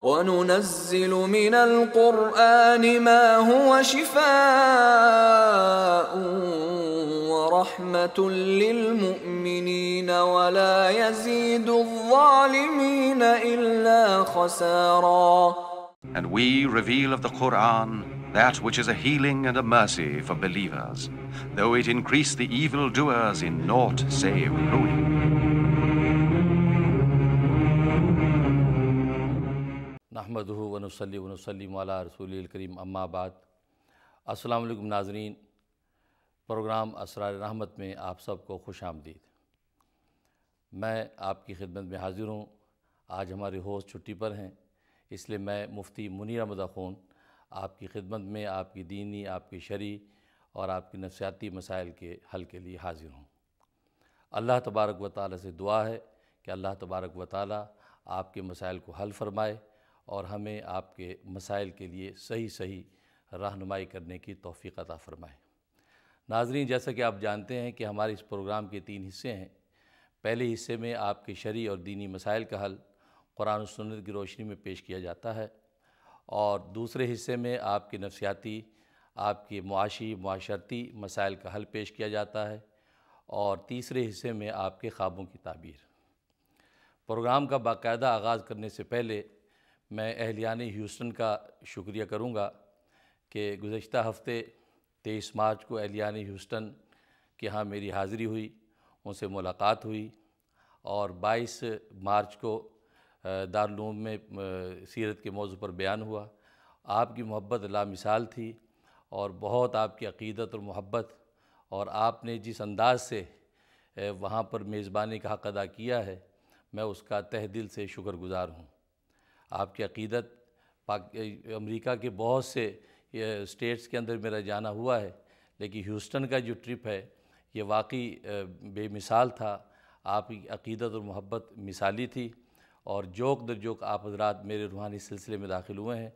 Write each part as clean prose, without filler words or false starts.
وَنُنَزِّلُ مِنَ الْقُرْآنِ مَا هُوَ شِفَاءٌ وَرَحْمَةٌ لِّلْمُؤْمِنِينَ وَلَا يَزِيدُ الظَّالِمِينَ إِلَّا خَسَارًا. And we reveal of the Quran that which is a healing and a mercy for believers, though it increase the evildoers in naught save ruin. نحمدہ ونصلی ونسلم علی رسول الکریم اما بعد. السلام علیکم ناظرین، پروگرام اسرار رحمت میں آپ سب کو خوش آمدید. میں آپ کی خدمت میں حاضر ہوں. آج ہمارے ہوسٹ چھٹی پر ہیں، اس لیے میں مفتی منیر احمد اخون آپ کی خدمت میں آپ کی دینی، آپ کی شرعی اور آپ کی نفسیاتی مسائل کے حل کے لیے حاضر ہوں. اللہ تبارک و تعالیٰ سے دعا ہے کہ اللہ تبارک و تعالیٰ آپ کے مسائل کو حل فرمائے اور ہمیں آپ کے مسائل کے لیے صحیح رہنمائی کرنے کی توفیق عطا فرمائے. ناظرین، جیسا کہ آپ جانتے ہیں کہ ہمارے اس پروگرام کے 3 حصے ہیں. پہلے حصے میں آپ کے شرعی اور دینی مسائل کا حل قرآن و سنت کی روشنی میں پیش کیا جاتا ہے، اور دوسرے حصے میں آپ کے نفسیاتی، آپ کے معاشی معاشرتی مسائل کا حل پیش کیا جاتا ہے، اور تیسرے حصے میں آپ کے خوابوں کی تعبیر. پروگرام کا باقاعدہ آغاز کرنے سے پہلے میں اہلیان ہیوسٹن کا شکریہ کروں گا کہ گزشتہ ہفتے 23 مارچ کو اہلیان ہیوسٹن کے ہاں میری حاضری ہوئی، ان سے ملاقات ہوئی، اور 22 مارچ کو دارالعلوم میں سیرت کے موضوع پر بیان ہوا. آپ کی محبت لامثال تھی، اور بہت آپ کی عقیدت اور محبت، اور آپ نے جس انداز سے وہاں پر میزبانی کا حق ادا کیا ہے، میں اس کا تہ دل سے شکر گزار ہوں. آپ کی عقیدت امریکہ کے بہت سے اسٹیٹس کے اندر میرا جانا ہوا ہے، لیکن ہیوسٹن کا جو ٹرپ ہے یہ واقعی بے مثال تھا. آپ کی عقیدت اور محبت مثالی تھی، اور جوک در جوک آپ حضرات میرے روحانی سلسلے میں داخل ہوئے ہیں.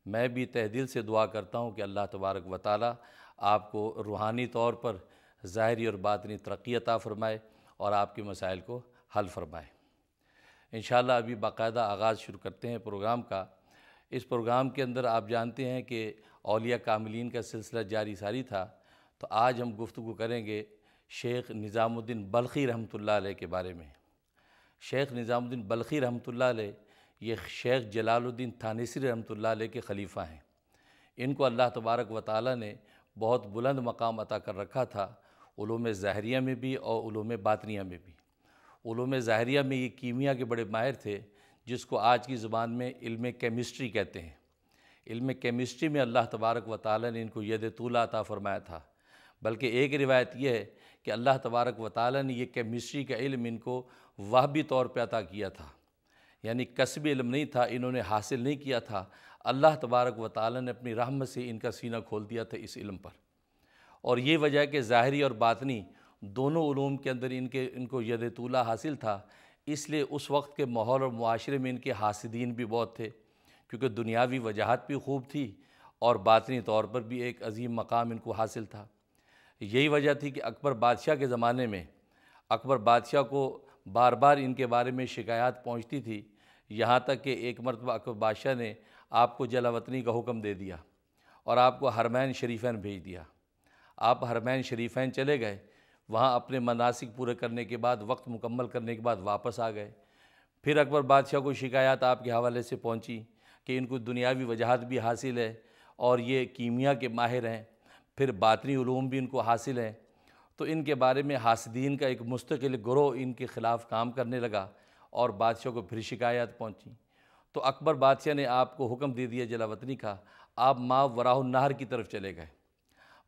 میں بھی تہ دل سے دعا کرتا ہوں کہ اللہ تبارک و تعالیٰ آپ کو روحانی طور پر ظاہری اور باطنی ترقی عطا فرمائے اور آپ کے مسائل کو حل فرمائے. انشاءاللہ ابھی باقاعدہ آغاز شروع کرتے ہیں پروگرام کا. اس پروگرام کے اندر آپ جانتے ہیں کہ اولیاء کاملین کا سلسلہ جاری ساری تھا، تو آج ہم گفتگو کریں گے شیخ نظام الدین بلخی رحمۃ اللہ علیہ کے بارے میں. شیخ نظام الدین بلخی رحمۃ اللہ علیہ یہ شیخ جلال الدین تھانیسری رحمۃ اللہ علیہ کے خلیفہ ہیں. ان کو اللہ تبارک و تعالیٰ نے بہت بلند مقام عطا کر رکھا تھا، علوم ظاہریہ میں بھی اور علوم باطنیہ میں بھی. علوم ظاہریہ میں یہ کیمیا کے بڑے ماہر تھے، جس کو آج کی زبان میں علم کیمسٹری کہتے ہیں. علم کیمسٹری میں اللہ تبارک و تعالیٰ نے ان کو ید طولہ عطا فرمایا تھا. بلکہ ایک روایت یہ ہے کہ اللہ تبارک و تعالیٰ نے یہ کیمسٹری کا علم ان کو وہبی طور پہ عطا کیا تھا، یعنی کسبی علم نہیں تھا، انہوں نے حاصل نہیں کیا تھا. اللہ تبارک و تعالیٰ نے اپنی رحمت سے ان کا سینہ کھول دیا تھا اس علم پر. اور یہ وجہ ہے کہ ظاہری اور باطنی دونوں علوم کے اندر ان کو ید طولہ حاصل تھا. اس لیے اس وقت کے ماحول اور معاشرے میں ان کے حاسدین بھی بہت تھے، کیونکہ دنیاوی وجاہت بھی خوب تھی اور باطنی طور پر بھی ایک عظیم مقام ان کو حاصل تھا. یہی وجہ تھی کہ اکبر بادشاہ کے زمانے میں اکبر بادشاہ کو بار بار ان کے بارے میں شکایات پہنچتی تھی، یہاں تک کہ ایک مرتبہ اکبر بادشاہ نے آپ کو جلا وطنی کا حکم دے دیا اور آپ کو حرمین شریفین بھیج دیا. آپ حرمین شریفین چلے گئے، وہاں اپنے مناسک پورے کرنے کے بعد، وقت مکمل کرنے کے بعد واپس آ گئے. پھر اکبر بادشاہ کو شکایات آپ کے حوالے سے پہنچی کہ ان کو دنیاوی وجاہت بھی حاصل ہے اور یہ کیمیا کے ماہر ہیں، پھر باطنی علوم بھی ان کو حاصل ہیں. تو ان کے بارے میں حاسدین کا ایک مستقل گروہ ان کے خلاف کام کرنے لگا اور بادشاہ کو پھر شکایات پہنچی. تو اکبر بادشاہ نے آپ کو حکم دے دیا جلا وطنی کا. آپ ماء وراء النہر کی طرف چلے گئے.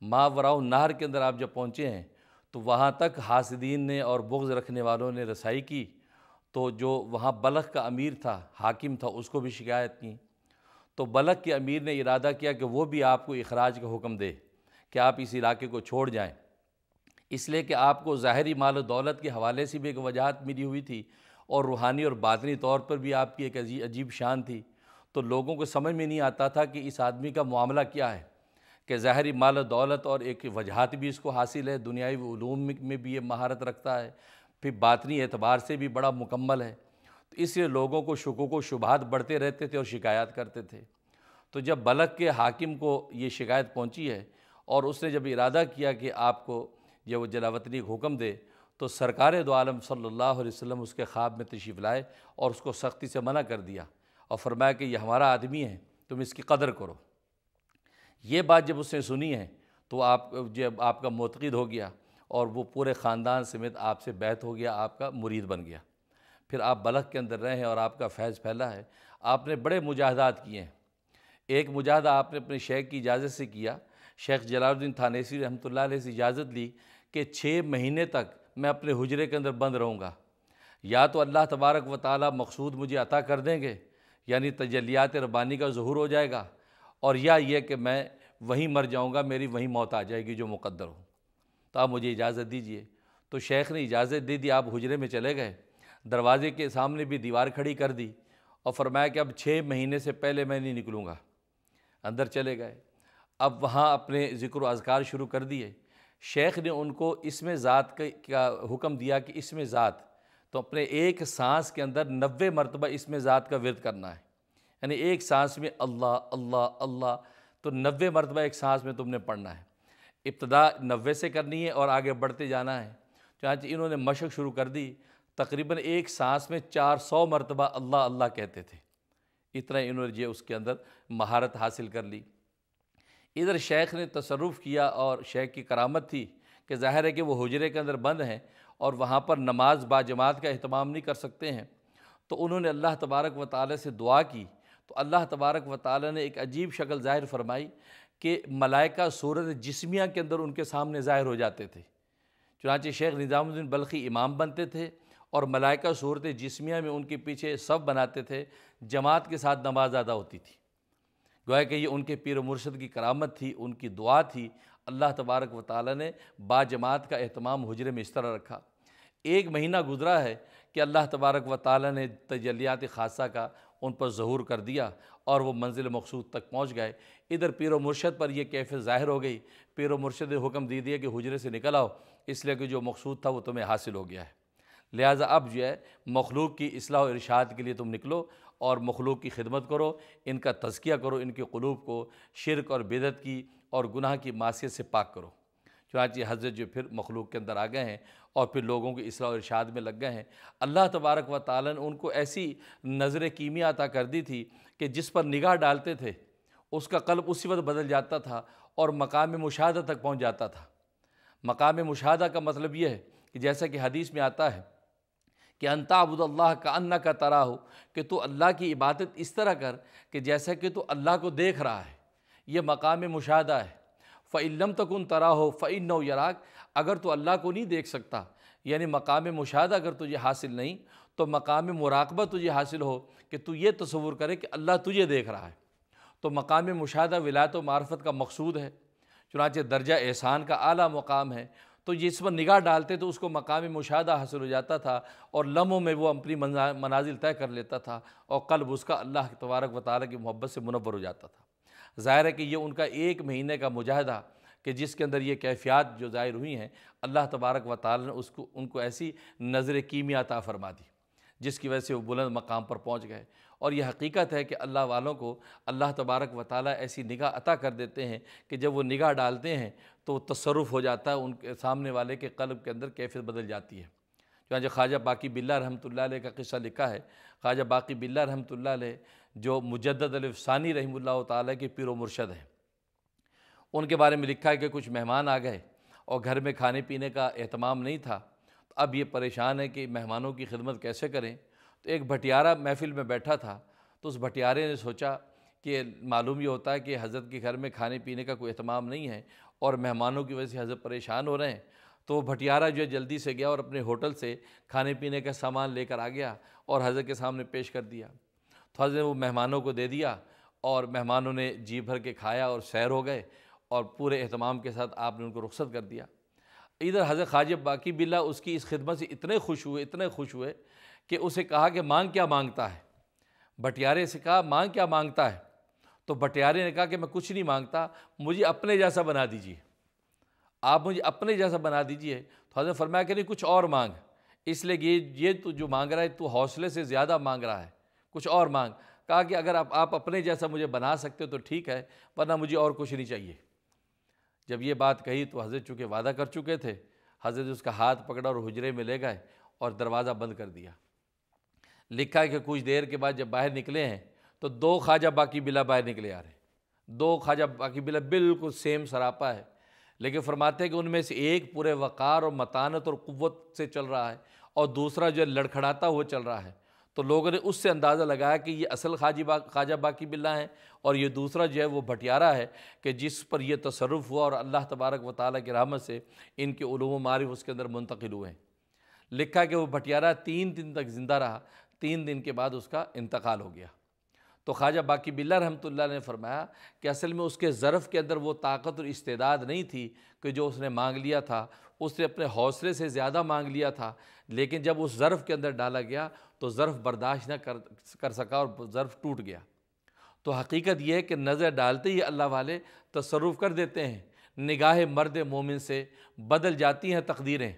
ماء وراء النہر کے اندر آپ جب پہنچے ہیں تو وہاں تک حاسدین نے اور بغض رکھنے والوں نے رسائی کی. تو جو وہاں بلخ کا امیر تھا، حاکم تھا، اس کو بھی شکایت کی. تو بلخ کے امیر نے ارادہ کیا کہ وہ بھی آپ کو اخراج کا حکم دے کہ آپ اس علاقے کو چھوڑ جائیں، اس لیے کہ آپ کو ظاہری مال و دولت کے حوالے سے بھی ایک وجاہت ملی ہوئی تھی اور روحانی اور باطنی طور پر بھی آپ کی ایک عجیب شان تھی. تو لوگوں کو سمجھ میں نہیں آتا تھا کہ اس آدمی کا معاملہ کیا ہے، کہ ظاہری مال و دولت اور ایک وجاہت بھی اس کو حاصل ہے، دنیاوی علوم میں بھی یہ مہارت رکھتا ہے، پھر باطنی اعتبار سے بھی بڑا مکمل ہے. تو اس لیے لوگوں کو شکوک و شبہات بڑھتے رہتے تھے اور شکایات کرتے تھے۔ تو جب بلخ کے حاکم کو یہ شکایت پہنچی ہے اور اس نے جب ارادہ کیا کہ آپ کو یہ وہ جلاوطنی کا حکم دے، تو سرکار دو عالم صلی اللہ علیہ وسلم اس کے خواب میں تشریف لائے اور اس کو سختی سے منع کر دیا اور فرمایا کہ یہ ہمارا آدمی ہے، تم اس کی قدر کرو۔ یہ بات جب اس نے سنی ہے تو جب آپ کا معتقد ہو گیا اور وہ پورے خاندان سمیت آپ سے بیعت ہو گیا، آپ کا مرید بن گیا۔ پھر آپ بلخ کے اندر رہے ہیں اور آپ کا فیض پھیلا ہے۔ آپ نے بڑے مجاہدات کیے ہیں۔ ایک مجاہدہ آپ نے اپنے شیخ کی اجازت سے کیا، شیخ جلال الدین تھانیسی رحمۃ اللہ علیہ سے اجازت لی کہ 6 مہینے تک میں اپنے حجرے کے اندر بند رہوں گا، یا تو اللہ تبارک و تعالیٰ مقصود مجھے عطا کر دیں گے، یعنی تجلیات ربانی کا ظہور ہو جائے گا، اور یا یہ کہ میں وہیں مر جاؤں گا، میری وہیں موت آ جائے گی جو مقدر ہو، تو آپ مجھے اجازت دیجئے۔ تو شیخ نے اجازت دے دی، آپ حجرے میں چلے گئے، دروازے کے سامنے بھی دیوار کھڑی کر دی اور فرمایا کہ اب 6 مہینے سے پہلے میں نہیں نکلوں گا۔ اندر چلے گئے، اب وہاں اپنے ذکر و اذکار شروع کر دیے۔ شیخ نے ان کو اسم ذات کا حکم دیا کہ اسم ذات، تو اپنے ایک سانس کے اندر 90 مرتبہ اسم ذات کا ورد کرنا ہے، یعنی ایک سانس میں اللہ اللہ اللہ، تو 90 مرتبہ ایک سانس میں تم نے پڑھنا ہے۔ ابتدا 90 سے کرنی ہے اور آگے بڑھتے جانا ہے۔ چنانچہ انہوں نے مشق شروع کر دی، تقریباً ایک سانس میں 400 مرتبہ اللہ اللہ کہتے تھے۔ اتنا انہوں نے اس کے اندر مہارت حاصل کر لی۔ ادھر شیخ نے تصرف کیا اور شیخ کی کرامت تھی کہ ظاہر ہے کہ وہ حجرے کے اندر بند ہیں اور وہاں پر نماز با جماعت کا اہتمام نہیں کر سکتے ہیں، تو انہوں نے اللہ تبارک و تعالی سے دعا کی، تو اللہ تبارک و تعالی نے ایک عجیب شکل ظاہر فرمائی کہ ملائکہ صورت جسمیہ کے اندر ان کے سامنے ظاہر ہو جاتے تھے۔ چنانچہ شیخ نظام الدین بلخی امام بنتے تھے اور ملائکہ صورت جسمیہ میں ان کے پیچھے صف بناتے تھے، جماعت کے ساتھ نماز ادا ہوتی تھی۔ گویا کہ یہ ان کے پیر و مرشد کی کرامت تھی، ان کی دعا تھی۔ اللہ تبارک و تعالی نے با جماعت کا اہتمام حجرے میں اس طرح رکھا۔ 1 مہینہ گزرا ہے کہ اللہ تبارک و تعالی نے تجلیات خاصہ کا ان پر ظہور کر دیا اور وہ منزل مقصود تک پہنچ گئے۔ ادھر پیر و مرشد پر یہ کیفیت ظاہر ہو گئی، پیر و مرشد نے حکم دے دیا کہ حجرے سے نکل آؤ، اس لیے کہ جو مقصود تھا وہ تمہیں حاصل ہو گیا ہے، لہٰذا اب جو ہے مخلوق کی اصلاح و ارشاد کے لیے تم نکلو اور مخلوق کی خدمت کرو، ان کا تزکیہ کرو، ان کے قلوب کو شرک اور بدعت کی اور گناہ کی معصیت سے پاک کرو۔ چنانچہ حضرت جو پھر مخلوق کے اندر آ گئے ہیں اور پھر لوگوں کی اصلاح و ارشاد میں لگ گئے ہیں۔ اللہ تبارک و تعالیٰ نے ان کو ایسی نظر کیمیا عطا کر دی تھی کہ جس پر نگاہ ڈالتے تھے اس کا قلب اسی وقت بدل جاتا تھا اور مقام مشاہدہ تک پہنچ جاتا تھا۔ مقام مشاہدہ کا مطلب یہ ہے کہ جیسا کہ حدیث میں آتا ہے کہ ان تعبد اللہ کأنک تراہ، کہ تو اللہ کی عبادت اس طرح کر کہ جیسا کہ تو اللہ کو دیکھ رہا ہے، یہ مقام مشاہدہ ہے۔ فإن لم تکن تراہ فإنہ یراک، اگر تو اللہ کو نہیں دیکھ سکتا، یعنی مقام مشاہدہ اگر تجھے حاصل نہیں، تو مقام مراقبہ تجھے حاصل ہو کہ تو یہ تصور کرے کہ اللہ تجھے دیکھ رہا ہے، تو مقام مشاہدہ ولایت و معرفت کا مقصود ہے۔ چنانچہ درجہ احسان کا اعلیٰ مقام ہے، تو جس پر نگاہ ڈالتے تو اس کو مقام مشاہدہ حاصل ہو جاتا تھا اور لمحوں میں وہ اپنی منازل طے کر لیتا تھا اور قلب اس کا اللہ تبارک و تعالیٰ کی محبت سے منور ہو جاتا تھا۔ ظاہر ہے کہ یہ ان کا 1 مہینے کا مجاہدہ کہ جس کے اندر یہ کیفیات جو ظاہر ہوئی ہیں، اللہ تبارک و تعالیٰ نے ان کو ایسی نظر کیمیا عطا فرما دی جس کی وجہ سے وہ بلند مقام پر پہنچ گئے۔ اور یہ حقیقت ہے کہ اللہ والوں کو اللہ تبارک و تعالیٰ ایسی نگاہ عطا کر دیتے ہیں کہ جب وہ نگاہ ڈالتے ہیں تو تصرف ہو جاتا ہے، ان کے سامنے والے کے قلب کے اندر کیفیت بدل جاتی ہے۔ چنانچہ خواجہ باقی باللہ رحمۃ اللہ علیہ کا قصہ لکھا ہے۔ خواجہ باقی باللہ رحمۃ اللہ علیہ جو مجدد الفسانی رحمہ اللہ تعالیٰ کے پیر و مرشد ہیں، ان کے بارے میں لکھا ہے کہ کچھ مہمان آ گئے اور گھر میں کھانے پینے کا اہتمام نہیں تھا، تو اب یہ پریشان ہے کہ مہمانوں کی خدمت کیسے کریں۔ تو ایک بھٹیارہ محفل میں بیٹھا تھا، تو اس بھٹیارے نے سوچا کہ معلوم یہ ہوتا ہے کہ حضرت کے گھر میں کھانے پینے کا کوئی اہتمام نہیں ہے اور مہمانوں کی وجہ سے حضرت پریشان ہو رہے ہیں، تو وہ بھٹیارہ جو ہے جلدی سے گیا اور اپنے ہوٹل سے کھانے پینے کا سامان لے کر آ گیا اور حضرت کے سامنے پیش کر دیا۔ تو حضرت نے وہ مہمانوں کو دے دیا اور مہمانوں نے جی بھر کے کھایا اور سیر ہو گئے اور پورے اہتمام کے ساتھ آپ نے ان کو رخصت کر دیا۔ ادھر حضرت خواجہ باقی باللہ اس کی اس خدمت سے اتنے خوش ہوئے کہ اسے کہا کہ مانگ کیا مانگتا ہے۔ بھٹیارے سے کہا مانگ کیا مانگتا ہے؟ تو بھٹیارے نے کہا کہ میں کچھ نہیں مانگتا، مجھے اپنے جیسا بنا دیجیے، آپ مجھے اپنے جیسا بنا دیجیے۔ تو حضرت فرمایا کہ نہیں، کچھ اور مانگ، اس لیے یہ تو جو مانگ رہا ہے تو حوصلے سے زیادہ مانگ رہا ہے، کچھ اور مانگ. کہا کہ اگر آپ اپنے جیسا مجھے بنا سکتے تو ٹھیک ہے، ورنہ مجھے اور کچھ نہیں چاہیے. جب یہ بات کہی تو حضرت چونکہ وعدہ کر چکے تھے، حضرت اس کا ہاتھ پکڑا اور حجرے میں لے گئے اور دروازہ بند کر دیا. لکھا ہے کہ کچھ دیر کے بعد جب باہر نکلے ہیں تو 2 خواجہ باقی بلا باہر نکلے آ رہے ہیں. 2 خواجہ باقی بلا بالکل سیم سراپا ہے، لیکن فرماتے ہیں کہ ان میں سے ایک پورے وقار اور متانت اور قوت سے چل رہا ہے اور دوسرا جو لڑکھڑاتا ہوا چل رہا ہے. تو لوگوں نے اس سے اندازہ لگایا کہ یہ اصل خواجہ باقی بلا ہیں، اور یہ دوسرا جو ہے وہ بھٹیارا ہے کہ جس پر یہ تصرف ہوا اور اللہ تبارک و تعالیٰ کی رحمت سے ان کے علوم و معارف اس کے اندر منتقل ہوئے ہیں. لکھا ہے کہ وہ بھٹیارا 3 دن تک زندہ رہا، 3 دن کے بعد اس کا انتقال ہو گیا. تو خواجہ باقی باللہ رحمۃ اللہ نے فرمایا کہ اصل میں اس کے ظرف کے اندر وہ طاقت اور استعداد نہیں تھی کہ جو اس نے مانگ لیا تھا، اس نے اپنے حوصلے سے زیادہ مانگ لیا تھا، لیکن جب اس ظرف کے اندر ڈالا گیا تو ظرف برداشت نہ کر سکا اور ظرف ٹوٹ گیا. تو حقیقت یہ ہے کہ نظر ڈالتے ہی اللہ والے تصرف کر دیتے ہیں. نگاہ مرد مومن سے بدل جاتی ہیں تقدیریں.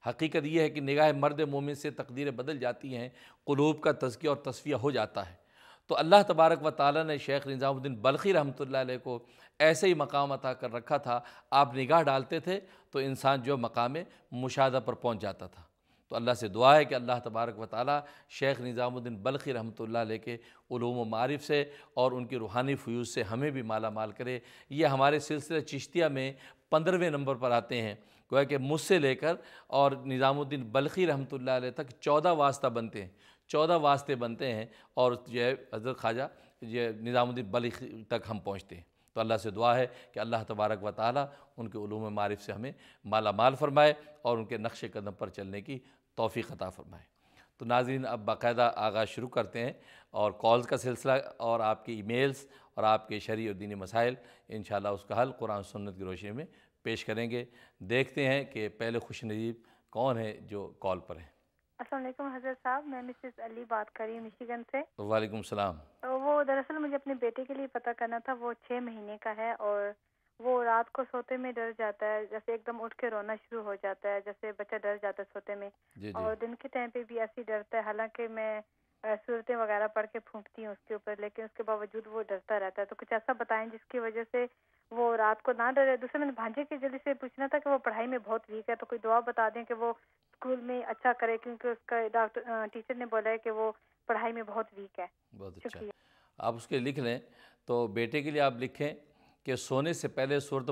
حقیقت یہ ہے کہ نگاہ مرد مومن سے تقدیریں بدل جاتی ہیں، قلوب کا تزکیہ اور تصفیہ ہو جاتا ہے. تو اللہ تبارک و تعالیٰ نے شیخ نظام الدین بلخی رحمۃ اللہ علیہ کو ایسے ہی مقام عطا کر رکھا تھا. آپ نگاہ ڈالتے تھے تو انسان جو مقام مشاہدہ پر پہنچ جاتا تھا. تو اللہ سے دعا ہے کہ اللہ تبارک و تعالیٰ شیخ نظام الدین بلخی رحمۃ اللہ علیہ کے علوم و معارف سے اور ان کی روحانی فیوز سے ہمیں بھی مالا مال کرے. یہ ہمارے سلسلہ چشتیہ میں 15ویں نمبر پر آتے ہیں. گویا کہ مجھ سے لے کر اور نظام الدین بلخی رحمۃ اللہ علیہ تک 14 واسطہ بنتے ہیں، 14 واسطے بنتے ہیں، اور جو ہے حضرت خواجہ یہ نظام الدین بلخی تک ہم پہنچتے ہیں. تو اللہ سے دعا ہے کہ اللہ تبارک و تعالیٰ ان کے علوم و معارف سے ہمیں مالا مال فرمائے اور ان کے نقش قدم پر چلنے کی توفیق عطا فرمائے. تو ناظرین اب باقاعدہ آغاز شروع کرتے ہیں اور کالز کا سلسلہ اور آپ کی ای میلز اور آپ کے شرعی اور دینی مسائل انشاءاللہ اس کا حل قرآن سنت کی روشنی میں پیش کریں گے. دیکھتے ہیں کہ پہلے خوش نصیب کون ہے جو کال پر ہیں. السلام علیکم حضرت صاحب، میں مسز علی بات کر رہی ہوں مشیگن سے. وعلیکم السلام. وہ دراصل مجھے اپنے بیٹے کے لیے پتہ کرنا تھا. وہ 6 مہینے کا ہے اور وہ رات کو سوتے میں ڈر جاتا ہے، جیسے ایک دم اٹھ کے رونا شروع ہو جاتا ہے، جیسے بچہ ڈر جاتا ہے سوتے میں. اور دن کے ٹائم پہ بھی ایسے ہی ڈرتا ہے، حالانکہ میں صورتیں وغیرہ پڑھ کے پھونکتی ہوں اس کے اوپر، لیکن اس کے باوجود وہ ڈرتا رہتا ہے. تو کچھ ایسا بتائیں جس کی وجہ سے وہ رات کو نہ ڈرے. دوسرے میں نے بھانجے کے جلدی سے پوچھنا تھا کہ وہ پڑھائی میں بہت ویک ہے، تو کوئی دعا بتا دیں کہ وہ اسکول میں اچھا کرے، کیونکہ اس کا ٹیچر نے بولا ہے کہ وہ پڑھائی میں بہت ویک ہے. بہت اچھا، آپ اس کے لکھ لیں. تو بیٹے کے لیے آپ لکھیں کہ سونے سے پہلے سورۃ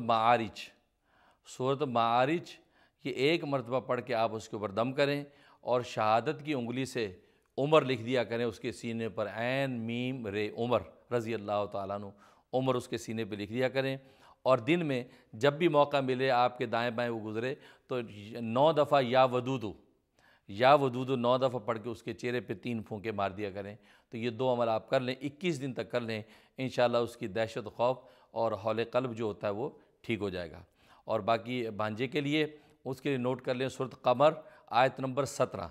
معارج یہ 1 مرتبہ پڑھ کے آپ اس کے اوپر دم کریں اور شہادت کی انگلی سے عمر لکھ دیا کریں اس کے سینے پر، عین میم رے عمر رضی اللہ تعالیٰ عنہ، عمر اس کے سینے پہ لکھ دیا کریں. اور دن میں جب بھی موقع ملے آپ کے دائیں بائیں وہ گزرے تو 9 دفعہ یا ودودو 9 دفعہ پڑھ کے اس کے چہرے پہ 3 پھونکے مار دیا کریں. تو یہ 2 عمل آپ کر لیں، 21 دن تک کر لیں، انشاءاللہ اس کی دہشت و خوف اور ہول قلب جو ہوتا ہے وہ ٹھیک ہو جائے گا. اور باقی بھانجے کے لیے اس کے لیے نوٹ کر لیں سورۃ قمر آیت نمبر 17،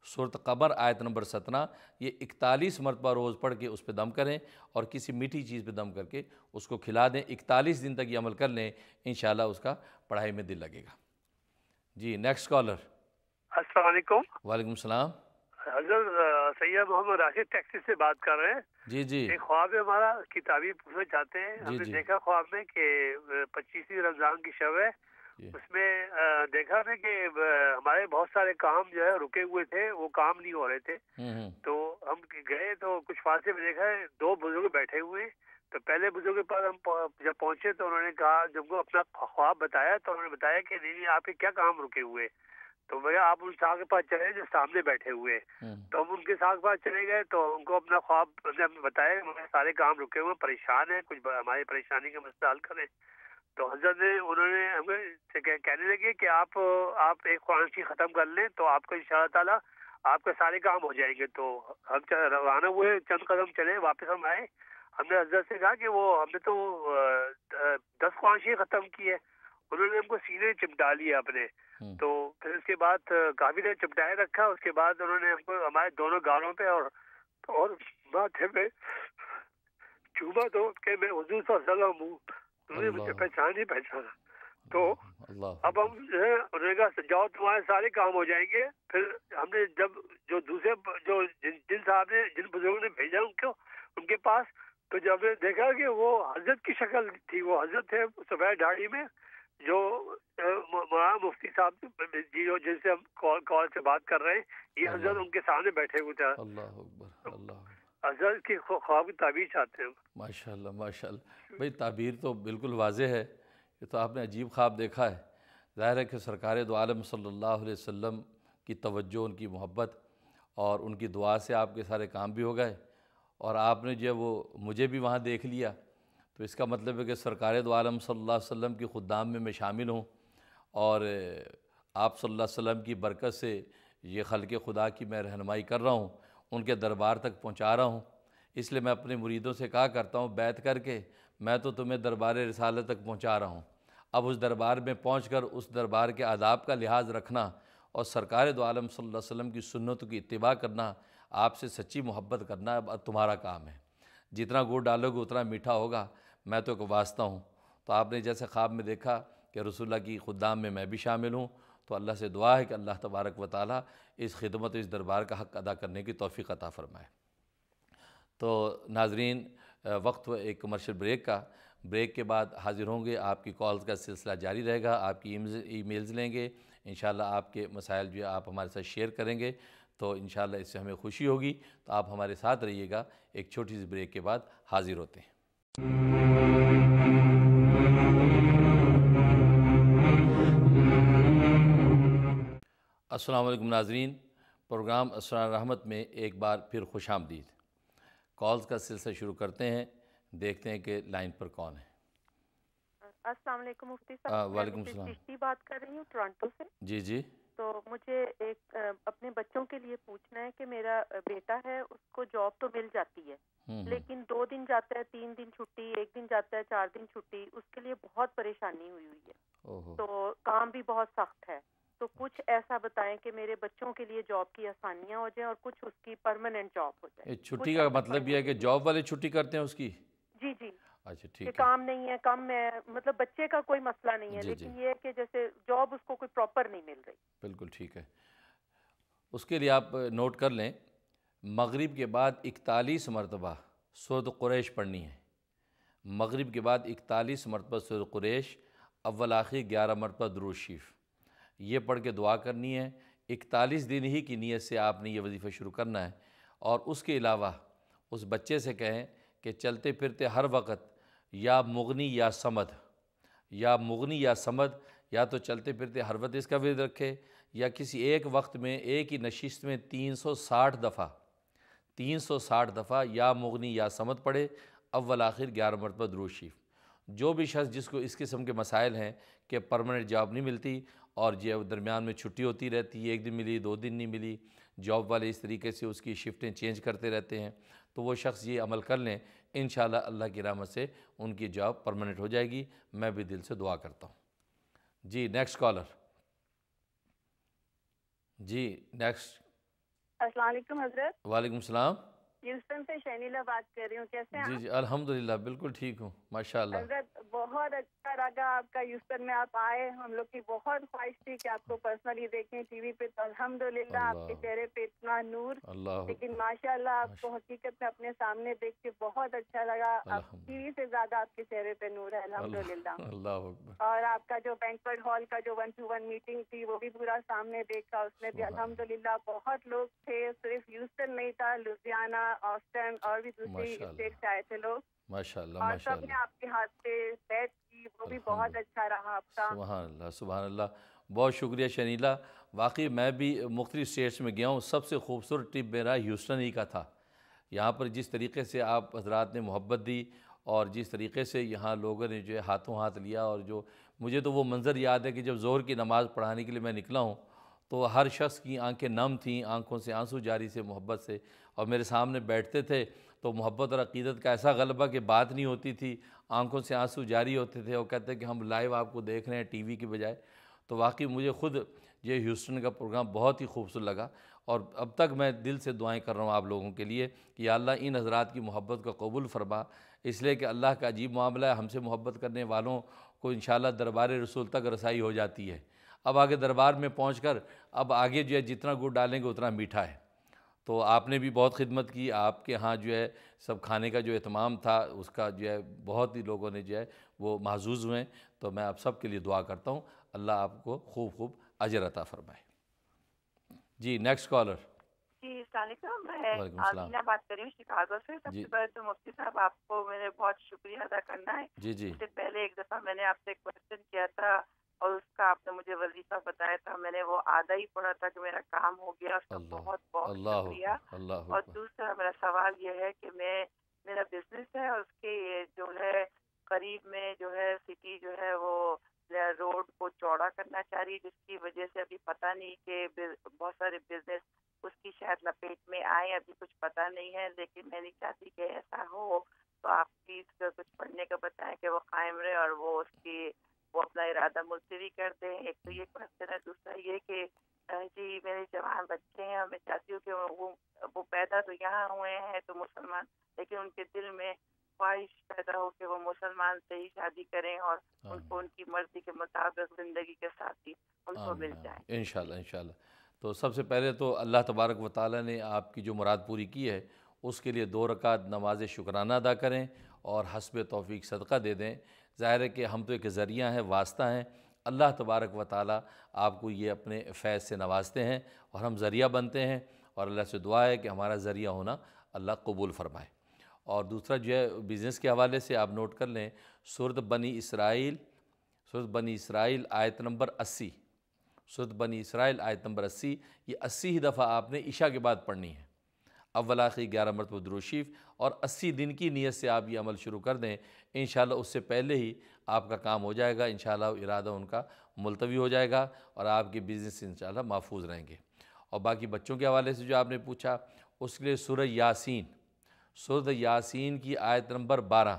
سورۃ قمر آیت نمبر 17، یہ 41 مرتبہ روز پڑھ کے اس پہ دم کریں اور کسی میٹھی چیز پہ دم کر کے اس کو کھلا دیں. 41 دن تک یہ عمل کر لیں، انشاءاللہ اس کا پڑھائی میں دل لگے گا. جی نیکسٹ کالر. السلام علیکم. وعلیکم السلام. حضرت سید محمد راشد ٹیکسی سے بات کر رہے ہیں. جی ایک خواب ہے ہمارا کی تعبیر پوچھنا چاہتے ہیں. ہم نے دیکھا خواب میں کہ 25ویں رمضان کی شب ہے، اس میں دیکھا تھا کہ ہمارے بہت سارے کام جو ہے رکے ہوئے تھے، وہ کام نہیں ہو رہے تھے. تو ہم گئے تو کچھ فاصلے میں دیکھا 2 بزرگ بیٹھے ہوئے. تو پہلے بزرگ کے پاس ہم جب پہنچے تو انہوں نے کہا، جب کو اپنا خواب بتایا تو انہوں نے بتایا کہ نہیں آپ کے کیا کام رکے ہوئے. تو بھیا آپ ان صاحب کے پاس چلے جو سامنے بیٹھے ہوئے. تو ہم ان کے صاحب کے پاس چلے گئے تو ان کو اپنا خواب بتایا، ہمارے سارے کام رکے ہوئے، پریشان ہیں، کچھ ہماری پریشانی کا مسئلہ حل کریں. تو حضرت نے انہوں نے ہمیں کہنے لگے کہ آپ ایک قرآن شریف ختم کر لیں تو آپ کو انشاءاللہ تعالیٰ آپ کے سارے کام ہو جائیں گے. تو ہم روانہ ہوئے، چند قدم چلے، واپس ہم آئے. ہم نے حضرت سے کہا کہ وہ ہم نے تو 10 قرآن شریف ختم کی ہے. انہوں نے ہم کو سینے چمٹا لیا اپنے. تو پھر اس کے بعد کافی دیر چمٹائے رکھا. اس کے بعد انہوں نے ہم کو ہمارے دونوں گالوں پہ اور ماتھے پہ چوما تو کہ میں حضور صلی اللہ علیہ وسلم ہوں. انہوں نے مجھے پہچانا. تو اب ہم جو ہے انہوں نے کہا جاؤ تمہارے سارے کام ہو جائیں گے. پھر ہم نے جب جو دوسرے جو جن صاحب نے جن بزرگوں نے بھیجا ان کے پاس، تو جب نے دیکھا کہ وہ حضرت کی شکل تھی، وہ حضرت تھے سفید داڑھی میں، جو مولانا مفتی صاحب جی جن سے ہم کال سے بات کر رہے ہیں، یہ حضرت ان کے سامنے بیٹھے ہوئے تھے. اللہ اکبر، اللہ حضرت کی خواب کی تعبیر چاہتے ہیں. ماشاء اللہ ماشاء اللہ. بھائی تعبیر تو بالکل واضح ہے. یہ تو آپ نے عجیب خواب دیکھا ہے. ظاہر ہے کہ سرکار دو عالم صلی اللہ علیہ وسلم کی توجہ، ان کی محبت اور ان کی دعا سے آپ کے سارے کام بھی ہو گئے، اور آپ نے جو وہ مجھے بھی وہاں دیکھ لیا. تو اس کا مطلب ہے کہ سرکار دو عالم صلی اللہ علیہ وسلم کی خدام میں شامل ہوں، اور آپ صلی اللہ علیہ وسلم کی برکت سے یہ خلق خدا کی میں رہنمائی کر رہا ہوں، ان کے دربار تک پہنچا رہا ہوں. اس لیے میں اپنے مریدوں سے کہا کرتا ہوں بیعت کر کے میں تو تمہیں دربار رسالت تک پہنچا رہا ہوں. اب اس دربار میں پہنچ کر اس دربار کے آداب کا لحاظ رکھنا اور سرکار دو عالم صلی اللہ علیہ وسلم کی سنتوں کی اتباع کرنا، آپ سے سچی محبت کرنا اب تمہارا کام ہے. جتنا گڑ ڈالو گے اتنا میٹھا ہوگا. میں تو ایک واسطہ ہوں. تو آپ نے جیسے خواب میں دیکھا کہ رسول اللہ کی خدام میں بھی شامل ہوں، تو اللہ سے دعا ہے کہ اللہ تبارک و تعالیٰ اس خدمت اس دربار کا حق ادا کرنے کی توفیق عطا فرمائے. تو ناظرین، وقت ایک کمرشل بریک کے بعد حاضر ہوں گے. آپ کی کالز کا سلسلہ جاری رہے گا. آپ کی ای میلز لیں گے انشاءاللہ. آپ کے مسائل جو آپ ہمارے ساتھ شیئر کریں گے تو انشاءاللہ اس سے ہمیں خوشی ہوگی. تو آپ ہمارے ساتھ رہیے گا. ایک چھوٹی سی بریک کے بعد حاضر ہوتے ہیں. السلام علیکم ناظرین، پروگرام اسرار رحمت میں ایک بار پھر خوش آمدید. کالز کا سلسلہ شروع کرتے ہیں. دیکھتے ہیں کہ لائن پر کون ہے. السلام علیکم مفتی صاحب. وعلیکم السلام. چشتی بات کر رہی ہوں ٹورانٹو سے. جی جی. تو مجھے ایک اپنے بچوں کے لیے پوچھنا ہے کہ میرا بیٹا ہے، اس کو جاب تو مل جاتی ہے لیکن 2 دن جاتا ہے، 3 دن چھٹی، 1 دن جاتا ہے، 4 دن چھٹی. اس کے لیے بہت پریشانی ہوئی ہے. تو کام بھی بہت سخت ہے. تو کچھ ایسا بتائیں کہ میرے بچوں کے لیے جاب کی آسانیاں ہو جائیں اور کچھ اس کی پرماننٹ جاب ہو جائے. چھٹی کا مطلب یہ ہے کہ جاب والے چھٹی کرتے ہیں اس کی؟ جی جی. اچھا ٹھیک کہ ہے. کام نہیں ہے، کم ہے، مطلب بچے کا کوئی مسئلہ نہیں ہے لیکن یہ کہ جیسے جاب اس کو کوئی پراپر نہیں مل رہی. بالکل ٹھیک ہے. اس کے لیے آپ نوٹ کر لیں، مغرب کے بعد 41 مرتبہ سورۃ قریش پڑھنی ہے. مغرب کے بعد 41 مرتبہ سورۃ قریش، اول آخر 11 مرتبہ درود شریف، یہ پڑھ کے دعا کرنی ہے. 41 دن ہی کی نیت سے آپ نے یہ وظیفہ شروع کرنا ہے. اور اس کے علاوہ اس بچے سے کہیں کہ چلتے پھرتے ہر وقت یا مغنی یا صمد، یا مغنی یا صمد، یا تو چلتے پھرتے ہر وقت اس کا ورد رکھے، یا کسی ایک وقت میں ایک ہی نشست میں 360 دفعہ یا مغنی یا صمد پڑھے، اول آخر 11 مرتبہ درود شریف. جو بھی شخص جس کو اس قسم کے مسائل ہیں کہ پرماننٹ جاب نہیں ملتی اور جو درمیان میں چھٹی ہوتی رہتی ہے، 1 دن ملی، 2 دن نہیں ملی، جاب والے اس طریقے سے اس کی شفٹیں چینج کرتے رہتے ہیں، تو وہ شخص یہ عمل کر لیں. انشاءاللہ اللہ کی رحمت سے ان کی جاب پرماننٹ ہو جائے گی. میں بھی دل سے دعا کرتا ہوں. جی نیکسٹ کالر. جی نیکسٹ. السلام علیکم حضرت. وعلیکم السلام. ہیوسٹن سے شینیلا بات کر رہی ہوں. کیسے ہیں؟ جی جی الحمدللہ بالکل ٹھیک ہوں ماشاءاللہ. حضرت بہت اچھا لگا آپ کا ہیوسٹن میں آپ آئے. ہم لوگ کی بہت خواہش تھی کہ آپ کو پرسنلی دیکھیں ٹی وی پہ. تو الحمدللہ آپ کے چہرے پہ اتنا نور. لیکن ماشاءاللہ آپ کو حقیقت میں اپنے سامنے دیکھ کے بہت اچھا لگا. آپ ٹی وی سے زیادہ آپ کے چہرے پہ نور ہے الحمدللہ. اللہ اکبر. اور آپ کا جو بینکویٹ ہال کا جو 1-to-1 میٹنگ تھی وہ بھی پورا سامنے دیکھا. اس میں بھی الحمدللہ بہت لوگ تھے. صرف ہیوسٹن نہیں تھا، لوزیانا، آسٹن اور بھی دوسری اسٹیٹ سے آئے تھے لوگ. ماشاءاللہ اور سب نے آپ کے ہاتھ سے بیٹھ کی، وہ بھی بہت اچھا رہا آپ کا. سبحان اللہ سبحان اللہ. بہت شکریہ شنیلا. واقعی میں بھی مختلف اسٹیٹس میں گیا ہوں، سب سے خوبصورت ٹرپ میرا ہیوسٹن ہی کا تھا. یہاں پر جس طریقے سے آپ حضرات نے محبت دی اور جس طریقے سے یہاں لوگوں نے جو ہے ہاتھوں ہاتھ لیا، اور جو مجھے تو وہ منظر یاد ہے کہ جب ظہر کی نماز پڑھانے کے لیے میں نکلا ہوں تو ہر شخص کی آنکھیں نم تھیں، آنکھوں سے آنسو جاری سے محبت سے، اور میرے سامنے بیٹھتے تھے تو محبت اور عقیدت کا ایسا غلبہ کہ بات نہیں ہوتی تھی، آنکھوں سے آنسو جاری ہوتے تھے. وہ کہتے کہ ہم لائیو آپ کو دیکھ رہے ہیں ٹی وی کی بجائے. تو واقعی مجھے خود یہ ہیوسٹن کا پروگرام بہت ہی خوبصورت لگا. اور اب تک میں دل سے دعائیں کر رہا ہوں آپ لوگوں کے لیے کہ یا اللہ ان حضرات کی محبت کو قبول فرما، اس لیے کہ اللہ کا عجیب معاملہ ہے، ہم سے محبت کرنے والوں کو انشاءاللہ دربار رسول تک رسائی ہو جاتی ہے۔ اب آگے دربار میں پہنچ کر اب آگے جو ہے جتنا گڑ ڈالیں گے اتنا میٹھا ہے۔ تو آپ نے بھی بہت خدمت کی، آپ کے ہاں جو ہے سب کھانے کا جو اہتمام تھا اس کا جو ہے بہت ہی لوگوں نے جو ہے وہ محظوظ ہوئے، تو میں آپ سب کے لیے دعا کرتا ہوں اللہ آپ کو خوب خوب اجر عطا فرمائے۔ جی نیکسٹ کالر۔ جی السلام علیکم، میں آمینہ بات کر رہی ہوں شکاگو سے۔ سب سے پہلے تو مفتی صاحب آپ کو میرے بہت شکریہ ادا کرنا ہے۔ جی جی اس سے پہلے ایک دفعہ میں نے آپ سے ایک کوشچن کیا تھا اور اس کا آپ نے مجھے وظیفہ بتایا تھا، میں نے وہ آدھا ہی پڑھا تھا کہ میرا کام ہو گیا، اس کا بہت بہت شکریہ۔ اور دوسرا میرا سوال یہ ہے کہ میرا بزنس ہے اور اس کے جو ہے قریب میں جو ہے سٹی جو ہے وہ روڈ کو چوڑا کرنا چاہ رہی ہے، جس کی وجہ سے ابھی پتہ نہیں کہ بہت سارے بزنس اس کی شاید لپیٹ میں آئے، ابھی کچھ پتہ نہیں ہے، لیکن میں نہیں چاہتی کہ ایسا ہو، تو آپ پلیز کچھ پڑھنے کا بتائیں کہ وہ قائم رہے اور وہ اپنا ارادہ ملتوی کر دیں۔ ایک تو یہ کوشچن ہے، دوسرا یہ کہ جی میرے جوان بچے ہیں اور میں چاہتی ہوں کہ وہ پیدا تو یہاں ہوئے ہیں تو مسلمان، لیکن ان کے دل میں خواہش پیدا ہو کہ وہ مسلمان سے ہی شادی کریں اور ان کو ان کی مرضی کے مطابق زندگی کے ساتھی ان کو مل جائیں انشاءاللہ انشاءاللہ۔ تو سب سے پہلے تو اللہ تبارک و تعالیٰ نے آپ کی جو مراد پوری کی ہے اس کے لیے 2 رکعت نماز شکرانہ ادا کریں اور حسب توفیق صدقہ دے دیں۔ ظاہر ہے کہ ہم تو ایک ذریعہ ہیں، واسطہ ہیں، اللہ تبارک و تعالیٰ آپ کو یہ اپنے فیض سے نوازتے ہیں اور ہم ذریعہ بنتے ہیں، اور اللہ سے دعا ہے کہ ہمارا ذریعہ ہونا اللہ قبول فرمائے۔ اور دوسرا جو ہے بزنس کے حوالے سے آپ نوٹ کر لیں، سورۃ بنی اسرائیل آیت نمبر 80، سورۃ بنی اسرائیل آیت نمبر 80، یہ 80 دفعہ آپ نے عشاء کے بعد پڑھنی ہے، اول آخری 11 مرتبہ درود شریف، اور 80 دن کی نیت سے آپ یہ عمل شروع کر دیں، انشاءاللہ اس سے پہلے ہی آپ کا کام ہو جائے گا، انشاءاللہ ارادہ ان کا ملتوی ہو جائے گا اور آپ کے بزنس انشاءاللہ محفوظ رہیں گے۔ اور باقی بچوں کے حوالے سے جو آپ نے پوچھا اس کے لیے سورۃ یاسین کی آیت نمبر 12،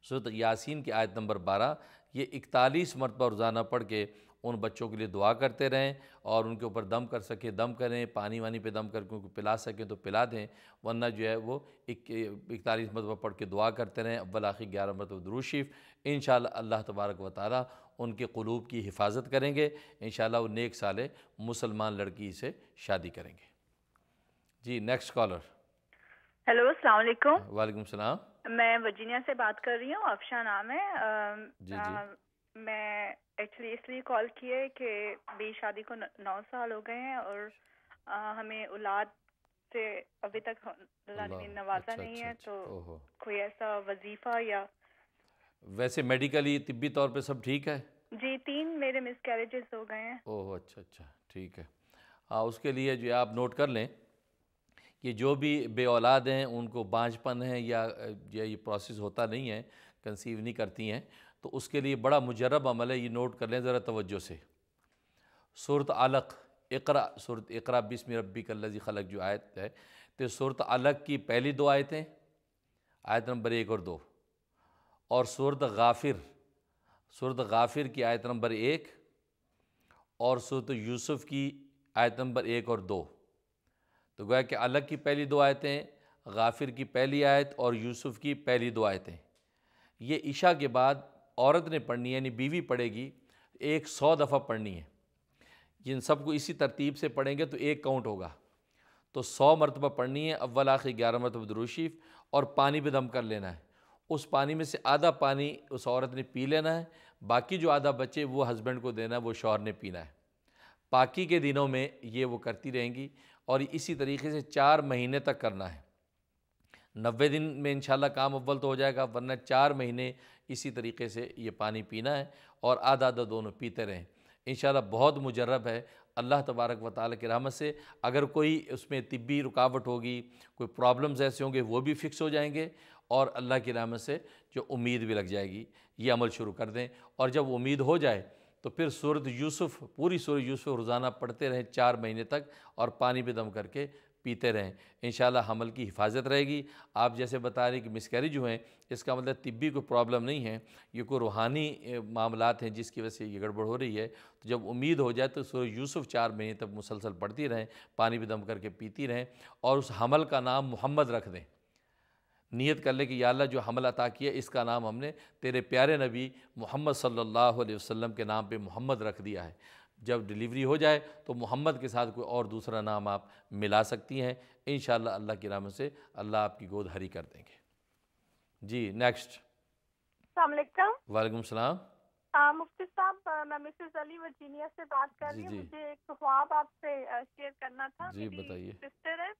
سورۃ یاسین کی آیت نمبر 12، یہ 41 مرتبہ روزانہ پڑھ کے ان بچوں کے لیے دعا کرتے رہیں، اور ان کے اوپر دم کر سکے دم کریں، پانی وانی پہ دم کر کے ان کو پلا سکیں تو پلا دیں، ورنہ جو ہے وہ 41 مرتبہ پڑھ کے دعا کرتے رہیں، اول آخر 11 مرتبہ درود شریف، انشاءاللہ اللہ تبارک و تعالیٰ ان کے قلوب کی حفاظت کریں گے، انشاءاللہ وہ نیک صالح مسلمان لڑکی سے شادی کریں گے۔ جی نیکسٹ کالر۔ ہیلو السلام علیکم۔ وعلیکم السلام۔ میں ورجینیا سے بات کر رہی ہوں، افشا نام ہے۔ جی میں ایکچولی اس لیے کال کی ہے کہ میری شادی کو 9 سال ہو گئے ہیں اور ہمیں اولاد سے ابھی تک اللہ نے نوازا نہیں ہے، تو کوئی ایسا وظیفہ یا ویسے میڈیکلی طبی طور پہ سب ٹھیک ہے؟ جی 3 میرے مس کیریجز ہو گئے ہیں۔ اوہ اچھا ٹھیک ہے۔ اس کے لیے جو آپ نوٹ کر لیں کہ جو بھی بے اولاد ہیں ان کو بانجھپن ہے یا یہ پروسیس ہوتا نہیں ہے، کنسیو نہیں کرتی ہیں، تو اس کے لیے بڑا مجرب عمل ہے، یہ نوٹ کر لیں ذرا توجہ سے۔ سورۃ علق، سورۃ اقرا بسم ربک الذی خلق جو آیت ہے، تو سورۃ علق کی پہلی 2 آیتیں، آیت نمبر 1 اور 2، اور سورۃ غافر کی آیت نمبر 1، اور سورۃ یوسف کی آیت نمبر 1 اور 2۔ تو گویا کہ علق کی پہلی 2 آیتیں، غافر کی پہلی آیت اور یوسف کی پہلی 2 آیتیں، یہ عشاء کے بعد عورت نے پڑھنی ہے، یعنی بیوی پڑھے گی، 100 دفعہ پڑھنی ہے۔ جن سب کو اسی ترتیب سے پڑھیں گے تو 1 کاؤنٹ ہوگا، تو 100 مرتبہ پڑھنی ہے، اول آخر 11 مرتبہ درود شریف، اور پانی پہ دم کر لینا ہے۔ اس پانی میں سے آدھا پانی اس عورت نے پی لینا ہے، باقی جو آدھا بچے وہ ہسبینڈ کو دینا ہے، وہ شوہر نے پینا ہے۔ پاکی کے دنوں میں یہ وہ کرتی رہیں گی، اور اسی طریقے سے 4 مہینے تک کرنا ہے۔ 90 دن میں انشاءاللہ کام اول تو ہو جائے گا، ورنہ 4 مہینے اسی طریقے سے یہ پانی پینا ہے، اور آدھا دونوں پیتے رہیں۔ انشاءاللہ بہت مجرب ہے، اللہ تبارک و تعالیٰ کی رحمت سے اگر کوئی اس میں طبی رکاوٹ ہوگی، کوئی پرابلمز ایسے ہوں گے وہ بھی فکس ہو جائیں گے، اور اللہ کی رحمت سے جو امید بھی لگ جائے گی۔ یہ عمل شروع کر دیں، اور جب امید ہو جائے تو پھر سورۃ یوسف، پوری سورۃ یوسف روزانہ پڑھتے رہیں 4 مہینے تک، اور پانی پہ دم کر کے پیتے رہیں، انشاءاللہ حمل کی حفاظت رہے گی۔ آپ جیسے بتا رہے ہیں کہ مسکیریج جو ہیں، اس کا مطلب طبی کوئی پرابلم نہیں ہے، یہ کوئی روحانی معاملات ہیں جس کی وجہ سے یہ گڑبڑ ہو رہی ہے۔ تو جب امید ہو جائے تو سورہ یوسف 4 مہینے تک مسلسل پڑھتی رہیں، پانی بھی دم کر کے پیتی رہیں، اور اس حمل کا نام محمد رکھ دیں۔ نیت کر لیں کہ یا اللہ جو حمل عطا کیا اس کا نام ہم نے تیرے پیارے نبی محمد صلی اللہ علیہ وسلم کے نام پہ محمد رکھ دیا ہے۔ جب ڈیلیوری ہو جائے تو محمد کے ساتھ کوئی اور دوسرا نام آپ ملا سکتی ہیں، انشاءاللہ اللہ کی رحمت سے اللہ آپ کی گود ہری کر دیں گے۔ جی نیکسٹ۔ السلام علیکم۔ وعلیکم السلام۔ مفتی صاحب، میں مسز علی ورجینیا سے بات کر رہی ہوں۔ مجھے ایک خواب آپ سے شیئر کرنا تھا۔ جی بتائیے۔ سسٹر ہے،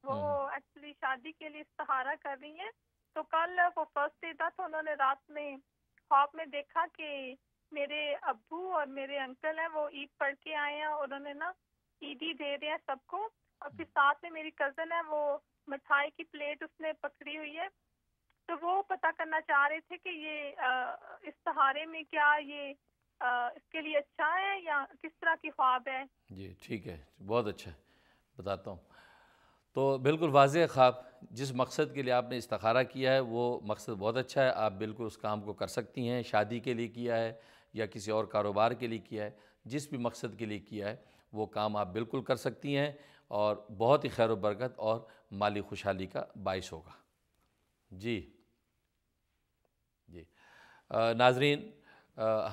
وہ ایکچولی شادی کے لیے استخارہ کر رہی ہیں، تو کل وہ فرسٹ ڈے تھا، تو انہوں نے رات میں خواب میں دیکھا کہ میرے ابو اور میرے انکل ہیں وہ عید پڑھ کے آئے ہیں، اور انہوں نے نا عیدی دے رہے ہیں سب کو، اور پھر ساتھ میں میری کزن ہے، وہ مٹھائی کی پلیٹ اس نے پکڑی ہوئی ہے، تو وہ پتہ کرنا چاہ رہے تھے کہ یہ استخارے میں کیا یہ اس کے لیے اچھا ہے یا کس طرح کی خواب ہے؟ جی ٹھیک ہے، بہت اچھا ہے، بتاتا ہوں۔ تو بالکل واضح خواب، جس مقصد کے لیے آپ نے استخارہ کیا ہے وہ مقصد بہت اچھا ہے، آپ بالکل اس کام کو کر سکتی ہیں، شادی کے لیے کیا ہے یا کسی اور کاروبار کے لیے کیا ہے، جس بھی مقصد کے لیے کیا ہے وہ کام آپ بالکل کر سکتی ہیں، اور بہت ہی خیر و برکت اور مالی خوشحالی کا باعث ہوگا۔ جی ناظرین،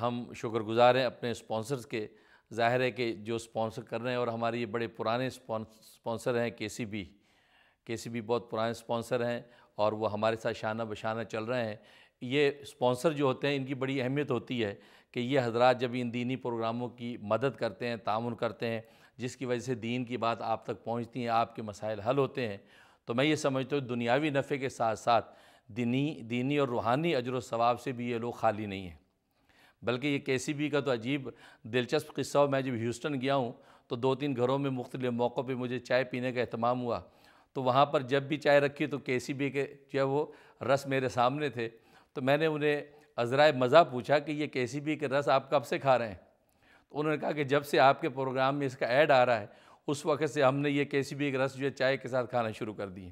ہم شکر گزار ہیں اپنے سپانسرز کے۔ ظاہر ہے کہ جو سپانسر کر رہے ہیں، اور ہمارے یہ بڑے پرانے سپانسر ہیں، کے سی بی بہت پرانے سپانسر ہیں، اور وہ ہمارے ساتھ شانہ بشانہ چل رہے ہیں۔ یہ سپانسر جو ہوتے ہیں ان کی بڑی اہمیت ہوتی ہے کہ یہ حضرات جب ان دینی پروگراموں کی مدد کرتے ہیں، تعاون کرتے ہیں، جس کی وجہ سے دین کی بات آپ تک پہنچتی ہیں، آپ کے مسائل حل ہوتے ہیں، تو میں یہ سمجھتا ہوں دنیاوی نفع کے ساتھ ساتھ دینی اور روحانی اجر و ثواب سے بھی یہ لوگ خالی نہیں ہیں۔ بلکہ یہ کے سی بی کا تو عجیب دلچسپ قصہ ہو، میں جب ہیوسٹن گیا ہوں تو 2-3 گھروں میں مختلف موقعوں پہ مجھے چائے پینے کا اہتمام ہوا، تو وہاں پر جب بھی چائے رکھی تو کے سی بی کے جو ہے وہ رس میرے سامنے تھے، تو میں نے انہیں عذرائے مزاح پوچھا کہ یہ کے سی بی کے رس آپ کب سے کھا رہے ہیں؟ تو انہوں نے کہا کہ جب سے آپ کے پروگرام میں اس کا ایڈ آ رہا ہے اس وقت سے ہم نے یہ کے سی بی کے رس جو ہے چائے کے ساتھ کھانا شروع کر دیے۔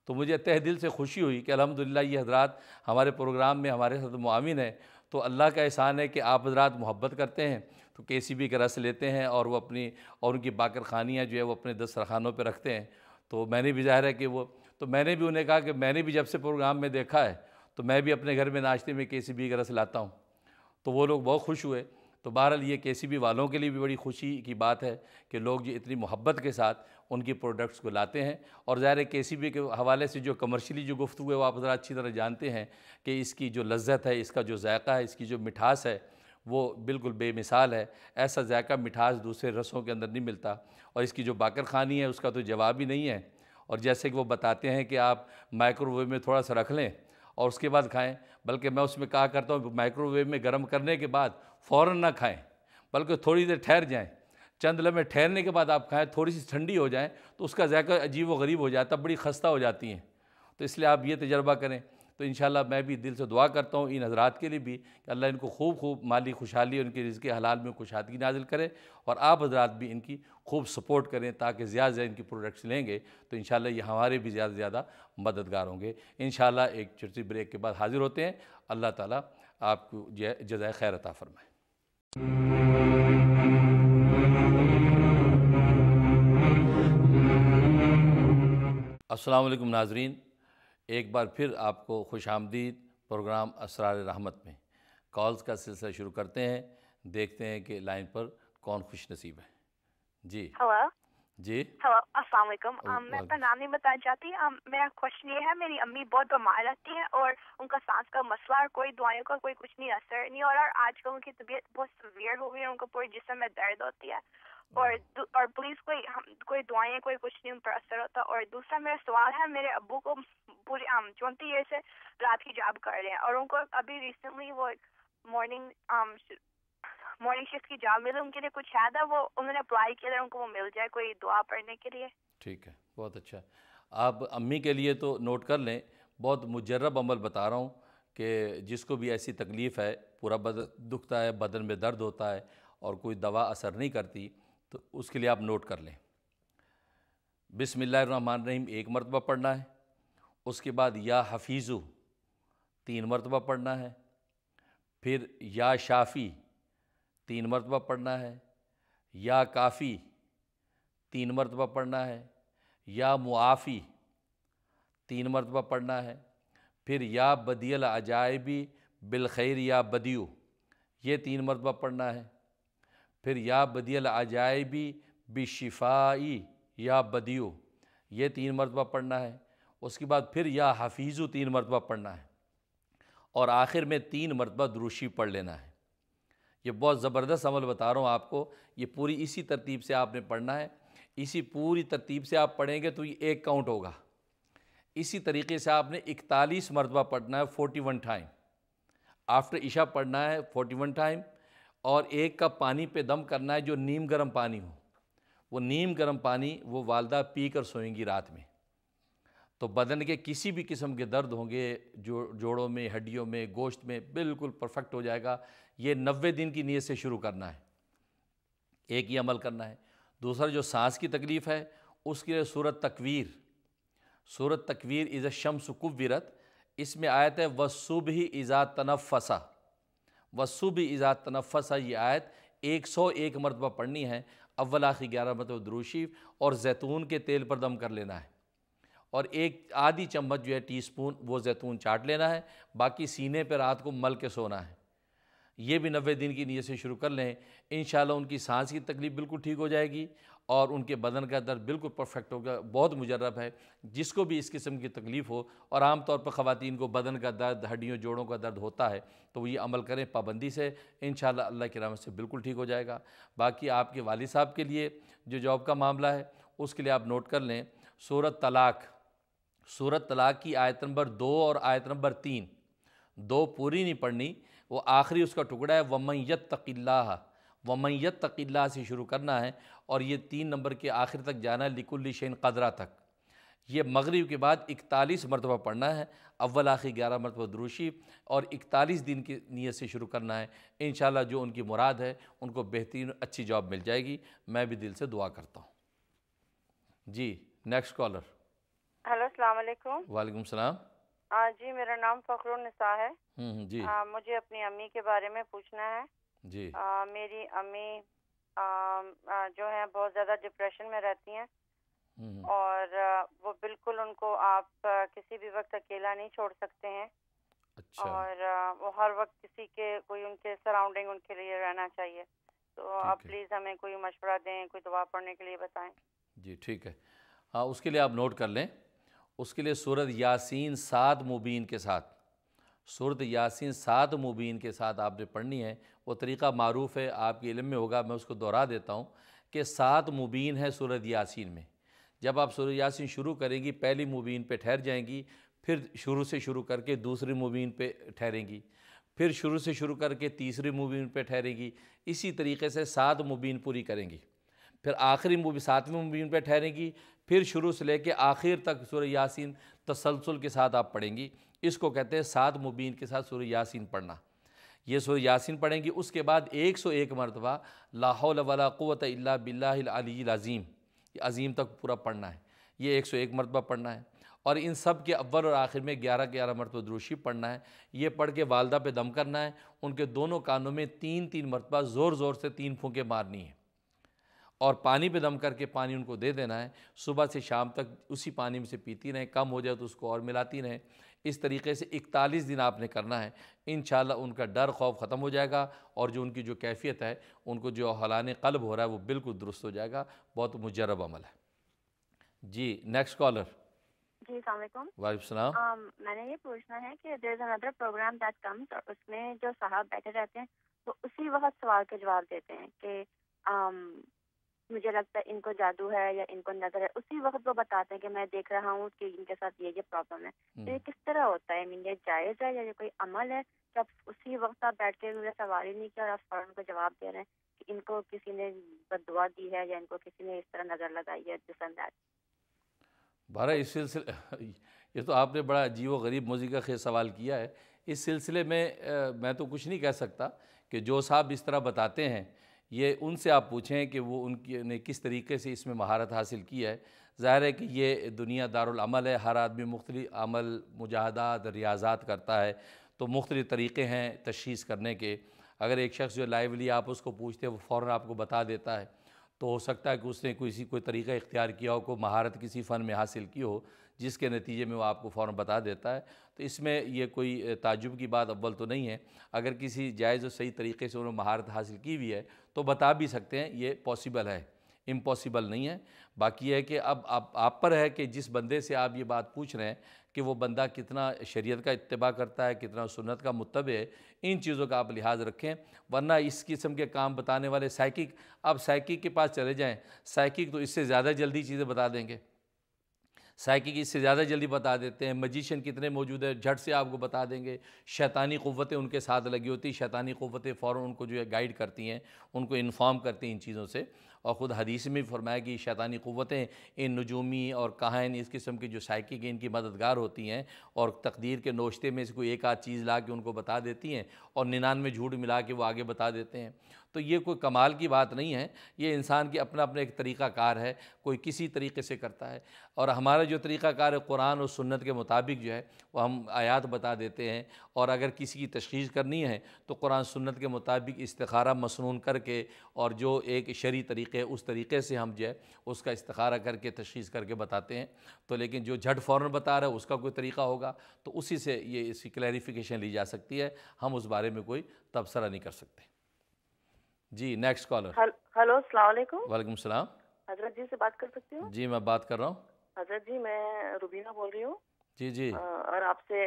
تو مجھے تہ دل سے خوشی ہوئی کہ الحمدللہ یہ حضرات ہمارے پروگرام میں ہمارے ساتھ معاون ہیں، تو اللہ کا احسان ہے کہ آپ حضرات محبت کرتے ہیں تو کے سی بی کا رس لیتے ہیں، اور وہ اپنی اور ان کی باقر خانیاں جو ہے وہ اپنے دسترخوانوں پہ رکھتے ہیں۔ تو میں نے بھی ظاہر ہے کہ تو میں نے بھی انہیں کہا کہ میں نے بھی جب سے پروگرام میں دیکھا ہے تو میں بھی اپنے گھر میں ناشتے میں کے سی بی کا رس لاتا ہوں۔ تو وہ لوگ بہت خوش ہوئے۔ تو بہرحال یہ کے سی بی والوں کے لیے بھی بڑی خوشی کی بات ہے کہ لوگ جو اتنی محبت کے ساتھ ان کی پروڈکٹس کو لاتے ہیں، اور ظاہر ہے کے سی بی کے حوالے سے جو کمرشلی جو گفتگو ہے وہ آپ حضرات اچھی طرح جانتے ہیں کہ اس کی جو لذت ہے، اس کا جو ذائقہ ہے، اس کی جو مٹھاس ہے وہ بالکل بے مثال ہے۔ ایسا ذائقہ مٹھاس دوسرے رسوں کے اندر نہیں ملتا، اور اس کی جو باقر خوانی ہے اس کا تو جواب ہی نہیں ہے۔ اور جیسے کہ وہ بتاتے ہیں کہ آپ مائکرو ویو میں تھوڑا سا رکھ لیں اور اس کے بعد کھائیں، بلکہ میں اس میں کہا کرتا ہوں مائکرو ویو میں گرم کرنے کے بعد فوراً نہ کھائیں، بلکہ تھوڑی دیر ٹھہر جائیں، چند لمحے ٹھہرنے کے بعد آپ کھائیں، تھوڑی سی ٹھنڈی ہو جائیں تو اس کا ذائقہ عجیب و غریب ہو جاتا ہے، بڑی خستہ ہو جاتی ہیں۔ تو اس لیے آپ یہ تجربہ کریں۔ تو انشاءاللہ میں بھی دل سے دعا کرتا ہوں ان حضرات کے لیے بھی کہ اللہ ان کو خوب مالی خوشحالی اور ان کے رزق حلال میں کشادگی نازل کرے، اور آپ حضرات بھی ان کی خوب سپورٹ کریں تاکہ زیادہ سے ان کی پروڈکٹس لیں گے تو انشاءاللہ یہ ہمارے بھی زیادہ سے زیادہ مددگار ہوں گے۔ انشاءاللہ ایک چھوٹی بریک کے بعد حاضر ہوتے ہیں۔ اللہ تعالیٰ آپ کو جزائے خیر عطا فرمائے۔ السلام علیکم ناظرین، ایک بار پھر آپ کو خوش آمدید پروگرام اسرار رحمت میں۔ کالز کا سلسلہ شروع کرتے ہیں، دیکھتے ہیں کہ لائن پر کون خوش نصیب ہے۔ جی ہیلو جی ہیلو السلام علیکم۔ میں اپنا نام نہیں بتانا چاہتی۔ میرا کوشچن یہ ہے، میری امی بہت بیمار رہتی ہیں اور ان کا سانس کا مسئلہ اور کوئی دوائیوں کا کوئی کچھ نہیں اثر نہیں ہو رہا، اور آج کل ان کی طبیعت بہت سیویئر ہو گئی ہے، ان کو پورے جسم میں درد ہوتی ہے، اور پلیز کوئی دوائیں کوئی کچھ نہیں ان پر اثر ہوتا۔ اور دوسرا میرا سوال ہے، میرے ابو کو پورے 20 ایئر سے رات کی جاب کر رہے ہیں، اور ان کو ابھی ریسنٹلی وہ مارننگ شفٹ کی جاب ملے، ان کے لیے کچھ ہے وہ انہوں نے اپلائی کیا، ان کو وہ مل جائے کوئی دعا پڑھنے کے لیے۔ ٹھیک ہے، بہت اچھا۔ آپ امی کے لیے تو نوٹ کر لیں، بہت مجرب عمل بتا رہا ہوں کہ جس کو بھی ایسی تکلیف ہے، پورا بدن دکھتا ہے، بدن میں درد ہوتا ہے اور کوئی دوا اثر نہیں کرتی، تو اس کے لیے آپ نوٹ کر لیں۔ بسم اللہ الرحمن الرحیم 1 مرتبہ پڑھنا ہے، اس کے بعد یا حفیظو 3 مرتبہ پڑھنا ہے، پھر یا شافی 3 مرتبہ پڑھنا ہے، یا کافی 3 مرتبہ پڑھنا ہے، یا معافی 3 مرتبہ پڑھنا ہے، پھر یا بدیع العجائبی بالخیر یا بدیو یہ 3 مرتبہ پڑھنا ہے، پھر یا بدیع العجائبی بالشفائی یا بدیو یہ 3 مرتبہ پڑھنا ہے، اس کے بعد پھر یا حفیظو 3 مرتبہ پڑھنا ہے، اور آخر میں 3 مرتبہ درود شریف پڑھ لینا ہے۔ یہ بہت زبردست عمل بتا رہا ہوں آپ کو، یہ پوری اسی ترتیب سے آپ نے پڑھنا ہے، اسی پوری ترتیب سے آپ پڑھیں گے تو یہ 1 کاؤنٹ ہوگا۔ اسی طریقے سے آپ نے 41 مرتبہ پڑھنا ہے 41 ٹائم، آفٹر عشاء پڑھنا ہے 41 ٹائم، اور 1 کپ پانی پہ دم کرنا ہے جو نیم گرم پانی ہو، وہ نیم گرم پانی وہ والدہ پی کر سوئیں گی رات میں، تو بدن کے کسی بھی قسم کے درد ہوں گے جوڑوں میں، ہڈیوں میں، گوشت میں، بالکل پرفیکٹ ہو جائے گا۔ یہ 90 دن کی نیت سے شروع کرنا ہے، ایک ہی عمل کرنا ہے۔ دوسرا جو سانس کی تکلیف ہے اس کے لیے سورۃ تکویر، سورۃ تکویر اذا الشمس کورت، اس میں آیت ہے والصبح اذا تنفس، والصبح اذا تنفس، یہ آیت 101 مرتبہ پڑھنی ہے، اول آخر 11 مرتبہ درود شریف، اور زیتون کے تیل پر دم کر لینا ہے، اور 1 آدھی چمچ جو ہے ٹی سپون وہ زیتون چاٹ لینا ہے، باقی سینے پہ رات کو مل کے سونا ہے۔ یہ بھی 90 دن کی نیت سے شروع کر لیں، انشاءاللہ ان کی سانس کی تکلیف بالکل ٹھیک ہو جائے گی، اور ان کے بدن کا درد بالکل پرفیکٹ ہوگا۔ بہت مجرب ہے، جس کو بھی اس قسم کی تکلیف ہو، اور عام طور پر خواتین کو بدن کا درد، ہڈیوں جوڑوں کا درد ہوتا ہے، تو وہ یہ عمل کریں پابندی سے، انشاءاللہ اللہ کی رحمت سے بالکل ٹھیک ہو جائے گا۔ باقی آپ کے والد صاحب کے لیے جو جاب کا معاملہ ہے اس کے لیے آپ نوٹ کر لیں، سورۃ طلاق، سورۃ طلاق کی آیت نمبر 2 اور آیت نمبر 3، 2 پوری نہیں پڑھنی، وہ آخری اس کا ٹکڑا ہے وَمَن يَتَّقِ اللَّهَ، وَمَن يَتَّقِ اللَّهَ سے شروع کرنا ہے، اور یہ 3 نمبر کے آخر تک جانا ہے لِكُلِّ شَيْءٍ قَدْرًا تک۔ یہ مغرب کے بعد 41 مرتبہ پڑھنا ہے، اول آخر 11 مرتبہ درود شریف، اور 41 دن کی نیت سے شروع کرنا ہے۔ انشاءاللہ جو ان کی مراد ہے ان کو بہترین اچھی جاب مل جائے گی، میں بھی دل سے دعا کرتا ہوں۔ جی نیکسٹ کالر۔ ہیلو السلام علیکم۔ وعلیکم السلام۔ جی میرا نام فخر النساء ہے۔ جی مجھے اپنی امی کے بارے میں پوچھنا ہے۔ جی میری امی جو ہیں بہت زیادہ ڈپریشن میں رہتی ہیں، اور وہ بالکل ان کو آپ کسی بھی وقت اکیلا نہیں چھوڑ سکتے ہیں، اور وہ ہر وقت کسی کے کوئی ان کے سراؤنڈنگ ان کے لیے رہنا چاہیے، تو آپ پلیز ہمیں کوئی مشورہ دیں، کوئی دعا پڑھنے کے لیے بتائیں۔ جی ٹھیک ہے، اس کے لیے آپ نوٹ کر لیں، اس کے لیے سورۃ یاسین 7 مبین کے ساتھ، سورۃ یاسین 7 مبین کے ساتھ آپ نے پڑھنی ہے۔ وہ طریقہ معروف ہے، آپ کے علم میں ہوگا، میں اس کو دہرا دیتا ہوں کہ 7 مبین ہے سورۃ یاسین میں۔ جب آپ سورۃ یاسین شروع کریں گی، پہلی مبین پہ ٹھہر جائیں گی، پھر شروع سے شروع کر کے دوسری مبین پہ ٹھہریں گی، پھر شروع سے شروع کر کے تیسری مبین پہ ٹھہریں گی، اسی طریقے سے 7 مبین پوری کریں گی، پھر آخری 7ویں مبین پہ ٹھہریں گی، پھر شروع سے لے کے آخر تک سورہ یاسین تسلسل کے ساتھ آپ پڑھیں گی۔ اس کو کہتے ہیں 7 مبین کے ساتھ سورہ یاسین پڑھنا۔ یہ سورہ یاسین پڑھیں گی، اس کے بعد 101 مرتبہ لا حول ولا قوت الا باللہ العلی العظیم، یہ عظیم تک پورا پڑھنا ہے، یہ 101 مرتبہ پڑھنا ہے، اور ان سب کے اول اور آخر میں 11 مرتبہ درود شریف پڑھنا ہے۔ یہ پڑھ کے والدہ پہ دم کرنا ہے، ان کے دونوں کانوں میں 3 مرتبہ زور زور سے 3 پھونکے مارنی ہیں، اور پانی پہ دم کر کے پانی ان کو دے دینا ہے، صبح سے شام تک اسی پانی میں سے پیتی رہیں، کم ہو جائے تو اس کو اور ملاتی رہیں۔ اس طریقے سے 41 دن آپ نے کرنا ہے، انشاءاللہ ان کا ڈر خوف ختم ہو جائے گا، اور جو ان کی جو کیفیت ہے، ان کو جو حالان قلب ہو رہا ہے وہ بالکل درست ہو جائے گا۔ بہت مجرب عمل ہے۔ جی نیکسٹ کالر۔ جی السلام علیکم۔ وعلیکم السلام۔ میں نے یہ پوچھنا ہے کہ دیر از اندر پروگرام دیٹ کمز، اور اس میں جو صاحب بیٹھے رہتے ہیں وہ اسی وقت سوال کے جواب دیتے ہیں کہ مجھے لگتا ہے ان کو جادو ہے یا ان کو نظر ہے، اسی وقت وہ بتاتے ہیں کہ میں دیکھ رہا ہوں کہ ان کے ساتھ یہ پرابلم ہے، تو یہ کس طرح ہوتا ہے؟ یہ جائز ہے یا یہ کوئی عمل ہے کہ آپ اسی وقت آپ بیٹھ کے مجھے سوال ہی نہیں کیا اور آپ فوراً کو جواب دے رہے ہیں کہ ان کو کسی نے بددعا دی ہے یا ان کو کسی نے اس طرح نظر لگائی ہے جس انداز؟ بارہ اس سلسلے یہ تو آپ نے بڑا عجیب و غریب موضوع کا خیز سوال کیا ہے۔ اس سلسلے میں تو کچھ نہیں کہہ سکتا کہ جو صاحب اس طرح بتاتے ہیں یہ ان سے آپ پوچھیں کہ وہ ان کی نے کس طریقے سے اس میں مہارت حاصل کی ہے۔ ظاہر ہے کہ یہ دنیا دارالعمل ہے، ہر آدمی مختلف عمل، مجاہدات، ریاضات کرتا ہے، تو مختلف طریقے ہیں تشخیص کرنے کے۔ اگر ایک شخص جو لائیولی آپ اس کو پوچھتے ہیں وہ فوراً آپ کو بتا دیتا ہے، تو ہو سکتا ہے کہ اس نے کوئی طریقہ اختیار کیا ہو، کوئی مہارت کسی فن میں حاصل کی ہو، جس کے نتیجے میں وہ آپ کو فوراً بتا دیتا ہے۔ تو اس میں یہ کوئی تعجب کی بات اول تو نہیں ہے۔ اگر کسی جائز و صحیح طریقے سے انہوں نے مہارت حاصل کی ہوئی ہے تو بتا بھی سکتے ہیں، یہ پاسبل ہے، امپاسبل نہیں ہے۔ باقی یہ ہے کہ اب آپ پر ہے کہ جس بندے سے آپ یہ بات پوچھ رہے ہیں کہ وہ بندہ کتنا شریعت کا اتباع کرتا ہے، کتنا سنت کا متبع ہے، ان چیزوں کا آپ لحاظ رکھیں۔ ورنہ اس قسم کے کام بتانے والے سائیکک، آپ سائیکک کے پاس چلے جائیں، سائیکک تو اس سے زیادہ جلدی چیزیں بتا دیں گے، سائیکک اس سے زیادہ جلدی بتا دیتے ہیں۔ میجیشین کتنے موجود ہیں، جھٹ سے آپ کو بتا دیں گے۔ شیطانی قوتیں ان کے ساتھ لگی ہوتی، شیطانی قوتیں فوراً ان کو جو ہے گائیڈ کرتی ہیں، ان کو انفارم کرتی ہیں ان چیزوں سے۔ اور خود حدیث میں بھی فرمایا کہ شیطانی قوتیں ان نجومی اور کاہن، اس قسم کی جو سائیکک ان کی مددگار ہوتی ہیں، اور تقدیر کے نوشتے میں سے کوئی ایک آدھ چیز لا کے ان کو بتا دیتی ہیں، اور 99 جھوٹ ملا کے وہ آگے بتا دیتے ہیں۔ تو یہ کوئی کمال کی بات نہیں ہے، یہ انسان کی اپنا ایک طریقہ کار ہے، کوئی کسی طریقے سے کرتا ہے۔ اور ہمارا جو طریقہ کار ہے قرآن اور سنت کے مطابق جو ہے وہ ہم آیات بتا دیتے ہیں، اور اگر کسی کی تشخیص کرنی ہے تو قرآن سنت کے مطابق استخارہ مسنون کر کے، اور جو ایک شرعی طریقے اس طریقے سے ہم جو ہے اس کا استخارہ کر کے تشخیص کر کے بتاتے ہیں۔ تو لیکن جو جھٹ فوراً بتا رہا ہے اس کا کوئی طریقہ ہوگا تو اسی سے یہ اس کی کلیریفیکیشن لی جا سکتی ہے، ہم اس بارے میں کوئی تبصرہ نہیں کر سکتے۔ جی نیکسٹ کالر۔ ہلو، السلام علیکم۔ وعلیکم السلام۔ حضرت جی سے بات کر سکتی ہوں؟ جی میں بات کر رہا ہوں۔ حضرت جی میں روبینہ بول رہی ہوں۔ جی جی۔ اور آپ سے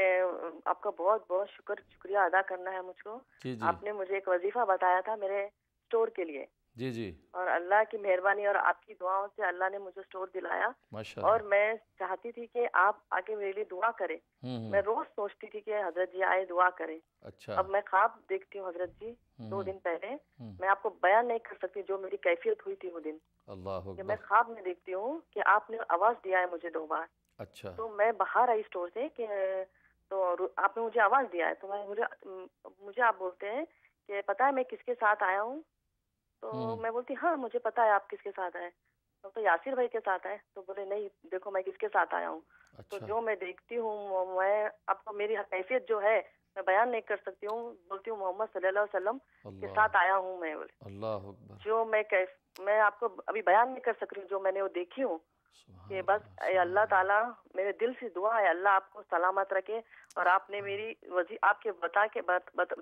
آپ کا بہت بہت شکریہ ادا کرنا ہے مجھ کو۔ جی جی۔ آپ نے مجھے ایک وظیفہ بتایا تھا میرے اسٹور کے لیے۔ جی جی۔ اور اللہ کی مہربانی اور آپ کی دعاؤں سے اللہ نے مجھے اسٹور دلایا، اور میں چاہتی تھی کہ آپ آگے میرے لیے دعا کریں۔ میں روز سوچتی تھی کہ حضرت جی آئے دعا کریں۔ اچھا۔ اب میں خواب دیکھتی ہوں حضرت جی 2 دن پہلے، میں آپ کو بیان نہیں کر سکتی جو میری کیفیت ہوئی تھی وہ دن۔ اللہ کہ میں خواب میں دیکھتی ہوں کہ آپ نے آواز دیا ہے مجھے 2 بار۔ اچھا۔ تو میں باہر آئی اسٹور سے کہ تو آپ نے مجھے آواز دیا ہے، تو مجھے آپ بولتے ہیں کہ پتہ ہے میں کس کے ساتھ آیا ہوں؟ تو میں بولتی ہاں مجھے پتا ہے آپ کس کے ساتھ آئے۔ تو یاسر بھائی کے ساتھ آئے۔ تو بولے نہیں دیکھو میں کس کے ساتھ آیا ہوں۔ تو جو میں دیکھتی ہوں میں آپ کو میری کیفیت جو ہے میں بیان نہیں کر سکتی ہوں، بولتی ہوں محمد صلی اللہ علیہ وسلم کے ساتھ آیا ہوں میں۔ اللہ اکبر۔ جو میں آپ کو ابھی بیان نہیں کر سک رہی ہوں جو میں نے وہ دیکھی ہوں، کہ بس اے اللہ تعالیٰ میرے دل سے دعا ہے اللہ آپ کو سلامت رکھے۔ اور آپ نے میری آپ کے بتا کے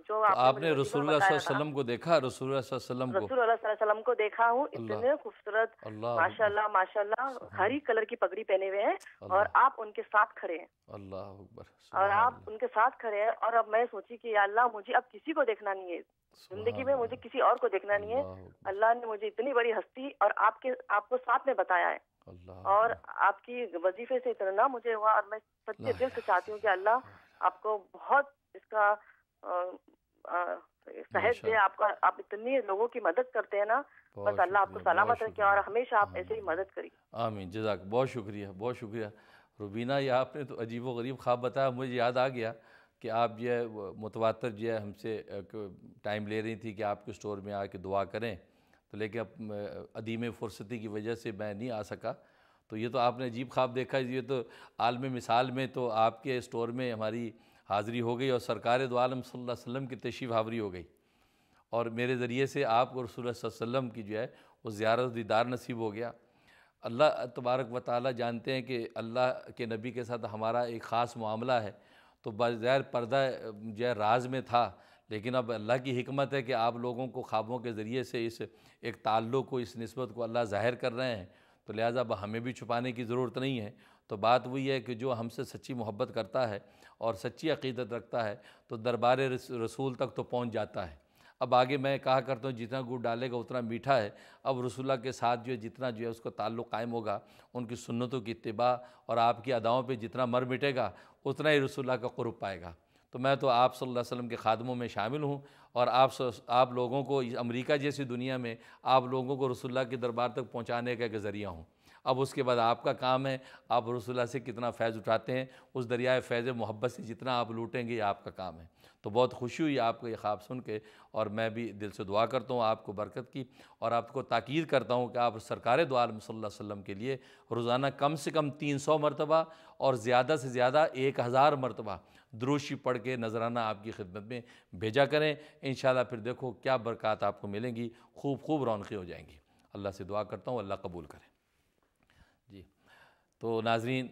جو آپ نے رسول اللہ صلی اللہ علیہ وسلم کو دیکھا، رسول اللہ صلی اللہ علیہ وسلم کو رسول اللہ صلی اللہ علیہ وسلم کو دیکھا ہوں، اتنے خوبصورت ماشاء اللہ ماشاء اللہ، ہری کلر کی پگڑی پہنے ہوئے ہیں، اور آپ ان کے ساتھ کھڑے ہیں۔ اللہ اکبر۔ اور آپ ان کے ساتھ کھڑے ہیں، اور اب میں سوچی کہ یا اللہ مجھے اب کسی کو دیکھنا نہیں ہے زندگی میں، مجھے کسی اور کو دیکھنا نہیں ہے۔ اللہ نے مجھے اتنی بڑی ہستی اور آپ کو ساتھ میں بتایا ہے، اور آپ کی وظیفے سے اتنا مجھے ہوا، اور میں سچے دل سے چاہتی ہوں کہ اللہ آپ کو بہت اس کا صحت دے، آپ اتنی لوگوں کی مدد کرتے ہیں نا، بس اللہ آپ کو سلامت رکھے اور ہمیشہ آپ ایسے ہی مدد کریے۔ آمین، جزاک، بہت شکریہ بہت شکریہ روبینہ۔ یہ آپ نے تو عجیب و غریب خواب بتایا، مجھے یاد آ گیا کہ آپ جو ہے متواتر جو ہے ہم سے ٹائم لے رہی تھی کہ آپ کے اسٹور میں آ کے دعا کریں، تو لیکن اب عدیم فرصتی کی وجہ سے میں نہیں آ سکا۔ تو یہ تو آپ نے عجیب خواب دیکھا، یہ تو عالم مثال میں تو آپ کے اسٹور میں ہماری حاضری ہو گئی، اور سرکار دو عالم صلی اللہ علیہ وسلم کی تشریف آوری ہو گئی، اور میرے ذریعے سے آپ کو رسول اللہ صلی اللہ علیہ وسلم کی جو ہے وہ زیارت دیدار نصیب ہو گیا۔ اللہ تبارک و تعالیٰ جانتے ہیں کہ اللہ کے نبی کے ساتھ ہمارا ایک خاص معاملہ ہے، تو بظاہر پردہ جو ہے راز میں تھا، لیکن اب اللہ کی حکمت ہے کہ آپ لوگوں کو خوابوں کے ذریعے سے اس ایک تعلق کو، اس نسبت کو اللہ ظاہر کر رہے ہیں، تو لہٰذا اب ہمیں بھی چھپانے کی ضرورت نہیں ہے۔ تو بات وہی ہے کہ جو ہم سے سچی محبت کرتا ہے اور سچی عقیدت رکھتا ہے تو دربار رسول تک تو پہنچ جاتا ہے۔ اب آگے میں کہا کرتا ہوں جتنا گڑ ڈالے گا اتنا میٹھا ہے۔ اب رسول اللہ کے ساتھ جو ہے جتنا جو ہے اس کو تعلق قائم ہوگا، ان کی سنتوں کی اتباع اور آپ کی اداؤں پہ جتنا مر مٹے گا اتنا ہی رسول اللہ کا قرب پائے گا۔ تو میں تو آپ صلی اللہ علیہ وسلم کے خادموں میں شامل ہوں، اور آپ لوگوں کو امریکہ جیسی دنیا میں آپ لوگوں کو رسول اللہ کے دربار تک پہنچانے کا ایک ذریعہ ہوں۔ اب اس کے بعد آپ کا کام ہے آپ رسول اللہ سے کتنا فیض اٹھاتے ہیں، اس دریائے فیض محبت سے جتنا آپ لوٹیں گے یہ آپ کا کام ہے۔ تو بہت خوشی ہوئی آپ کو یہ خواب سن کے، اور میں بھی دل سے دعا کرتا ہوں آپ کو برکت کی، اور آپ کو تاکید کرتا ہوں کہ آپ سرکار دو عالم صلی اللہ علیہ وسلم کے لیے روزانہ کم سے کم 300 مرتبہ اور زیادہ سے زیادہ 1000 مرتبہ درود شریف پڑھ کے نذرانہ آپ کی خدمت میں بھیجا کریں۔ انشاءاللہ پھر دیکھو کیا برکات آپ کو ملیں گی، خوب رونقیں ہو جائیں گی۔ اللہ سے دعا کرتا ہوں اللہ قبول کرے۔ جی تو ناظرین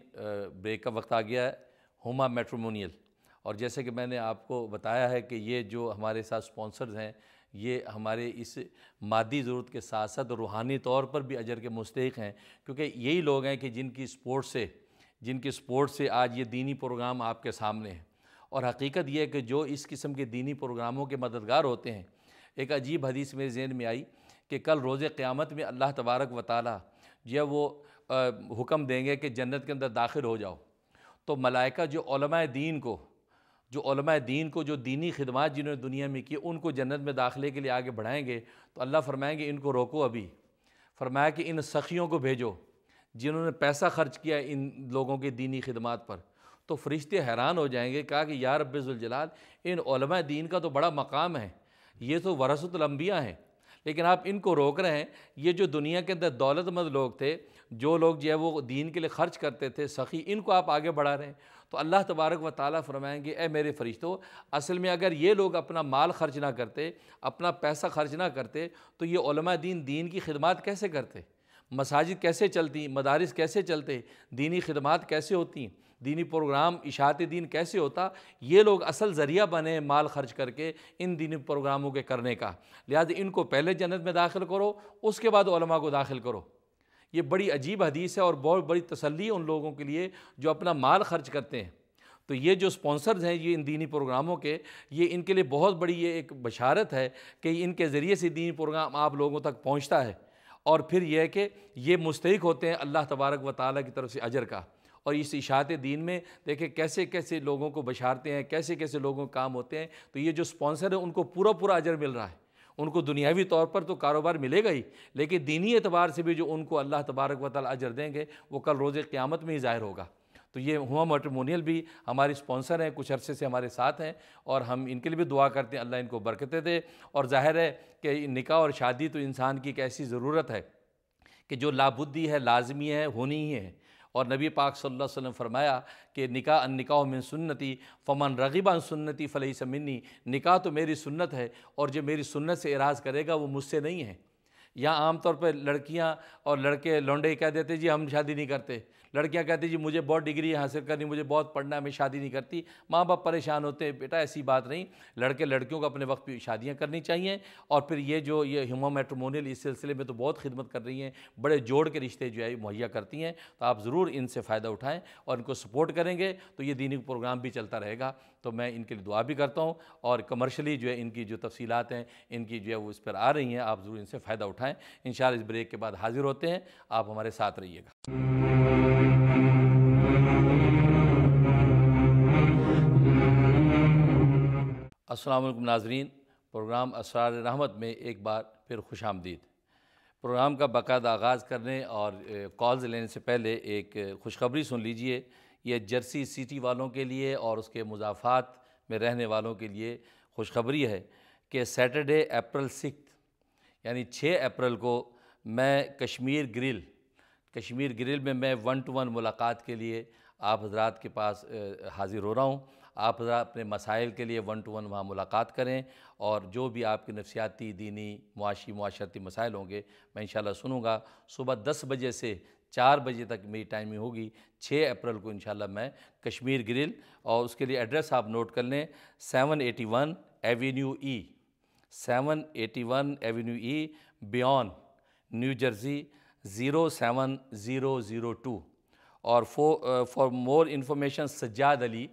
بریک کا وقت آ گیا ہے۔ ہما میٹرومونیل، اور جیسے کہ میں نے آپ کو بتایا ہے کہ یہ جو ہمارے ساتھ سپانسرز ہیں یہ ہمارے اس مادی ضرورت کے ساتھ ساتھ روحانی طور پر بھی اجر کے مستحق ہیں، کیونکہ یہی لوگ ہیں کہ جن کی سپورٹ سے آج یہ دینی پروگرام آپ کے سامنے ہیں۔ اور حقیقت یہ ہے کہ جو اس قسم کے دینی پروگراموں کے مددگار ہوتے ہیں، ایک عجیب حدیث میرے ذہن میں آئی کہ کل روز قیامت میں اللہ تبارک و تعالیٰ جب وہ حکم دیں گے کہ جنت کے اندر داخل ہو جاؤ، تو ملائکہ جو علماء دین کو جو دینی خدمات جنہوں نے دنیا میں کی ان کو جنت میں داخلے کے لیے آگے بڑھائیں گے، تو اللہ فرمائیں گے ان کو روکو ابھی، فرمایا کہ ان سخیوں کو بھیجو جنہوں نے پیسہ خرچ کیا ان لوگوں کی دینی خدمات پر۔ تو فرشتے حیران ہو جائیں گے، کہا کہ یا رب ذوالجلال ان علماء دین کا تو بڑا مقام ہے، یہ تو ورثۃ الانبیاء ہیں، لیکن آپ ان کو روک رہے ہیں۔ یہ جو دنیا کے اندر دولت مند لوگ تھے، جو لوگ جو ہے وہ دین کے لیے خرچ کرتے تھے سخی، ان کو آپ آگے بڑھا رہے ہیں۔ تو اللہ تبارک و تعالیٰ فرمائیں گے اے میرے فرشتوں، اصل میں اگر یہ لوگ اپنا مال خرچ نہ کرتے، اپنا پیسہ خرچ نہ کرتے، تو یہ علماء دین کی خدمات کیسے کرتے؟ مساجد کیسے چلتی، مدارس کیسے چلتے، دینی خدمات کیسے ہوتی، دینی پروگرام اشاعت دین کیسے ہوتا؟ یہ لوگ اصل ذریعہ بنے مال خرچ کر کے ان دینی پروگراموں کے کرنے کا، لہذا ان کو پہلے جنت میں داخل کرو، اس کے بعد علماء کو داخل کرو۔ یہ بڑی عجیب حدیث ہے اور بہت بڑی تسلی ہے ان لوگوں کے لیے جو اپنا مال خرچ کرتے ہیں۔ تو یہ جو سپانسرز ہیں یہ ان دینی پروگراموں کے، یہ ان کے لیے بہت بڑی یہ ایک بشارت ہے کہ ان کے ذریعے سے دینی پروگرام آپ لوگوں تک پہنچتا ہے، اور پھر یہ ہے کہ یہ مستحق ہوتے ہیں اللہ تبارک و تعالیٰ کی طرف سے اجر کا۔ اور اس اشاعت دین میں دیکھیں کیسے کیسے لوگوں کو بشارتے ہیں، کیسے کیسے لوگوں کا کام ہوتے ہیں۔ تو یہ جو سپانسر ہیں ان کو پورا اجر مل رہا ہے، ان کو دنیاوی طور پر تو کاروبار ملے گا ہی، لیکن دینی اعتبار سے بھی جو ان کو اللہ تبارک و تعالیٰ اجر دیں گے وہ کل روز قیامت میں ہی ظاہر ہوگا۔ تو یہ ہما میٹرومونیل بھی ہماری سپانسر ہیں، کچھ عرصے سے ہمارے ساتھ ہیں، اور ہم ان کے لیے بھی دعا کرتے ہیں اللہ ان کو برکتیں دے۔ اور ظاہر ہے کہ نکاح اور شادی تو انسان کی ایک ایسی ضرورت ہے کہ جو لابدی ہے، لازمی ہے، ہونی ہی ہے۔ اور نبی پاک صلی اللہ علیہ وسلم فرمایا کہ النکاح من سنتی فمن رغب عن سنتی فلیس منی، نکاح تو میری سنت ہے اور جو میری سنت سے اعراض کرے گا وہ مجھ سے نہیں ہے۔ یہاں عام طور پہ لڑکیاں اور لڑکے لونڈے کہہ دیتے جی ہم شادی نہیں کرتے، لڑکیاں کہتی جی مجھے بہت ڈگری حاصل کرنی، مجھے بہت پڑھنا ہے، میں شادی نہیں کرتی۔ ماں باپ پریشان ہوتے ہیں، بیٹا ایسی بات نہیں، لڑکیوں کو اپنے وقت پہ شادیاں کرنی چاہیے۔ اور پھر یہ ہما میٹرومونیل اس سلسلے میں تو بہت خدمت کر رہی ہیں، بڑے جوڑ کے رشتے جو ہے مہیا کرتی ہیں، تو آپ ضرور ان سے فائدہ اٹھائیں اور ان کو سپورٹ کریں گے تو یہ دینی پروگرام بھی چلتا رہے گا۔ تو میں ان کے لیے دعا بھی کرتا ہوں، اور کمرشلی جو ہے ان کی جو تفصیلات ہیں ان کی جو ہے وہ اس پر آ رہی ہیں، آپ ضرور ان سے فائدہ اٹھائیں۔ انشاءاللہ اس بریک کے بعد حاضر ہوتے ہیں، آپ ہمارے ساتھ رہیے گا۔ السلام علیکم ناظرین، پروگرام اسرار رحمت میں ایک بار پھر خوش آمدید۔ پروگرام کا باقاعدہ آغاز کرنے اور کالز لینے سے پہلے ایک خوشخبری سن لیجئے۔ یہ جرسی سٹی والوں کے لیے اور اس کے مضافات میں رہنے والوں کے لیے خوشخبری ہے کہ سیٹرڈے اپریل 6 یعنی 6 اپریل کو میں کشمیر گرل میں میں 1 to 1 ملاقات کے لیے آپ حضرات کے پاس حاضر ہو رہا ہوں۔ آپ حضرات اپنے مسائل کے لیے 1 to 1 وہاں ملاقات کریں، اور جو بھی آپ کے نفسیاتی، دینی، معاشرتی مسائل ہوں گے میں انشاءاللہ سنوں گا۔ صبح 10 بجے سے 4 بجے تک میری ٹائمنگ ہوگی 6 اپریل کو انشاءاللہ میں کشمیر گرل، اور اس کے لیے ایڈریس آپ نوٹ کر لیں 781 ایوینیو ای 781 ایوینیو ای بیون نیو جرسی 07002، اور فار مور انفارمیشن سجاد علی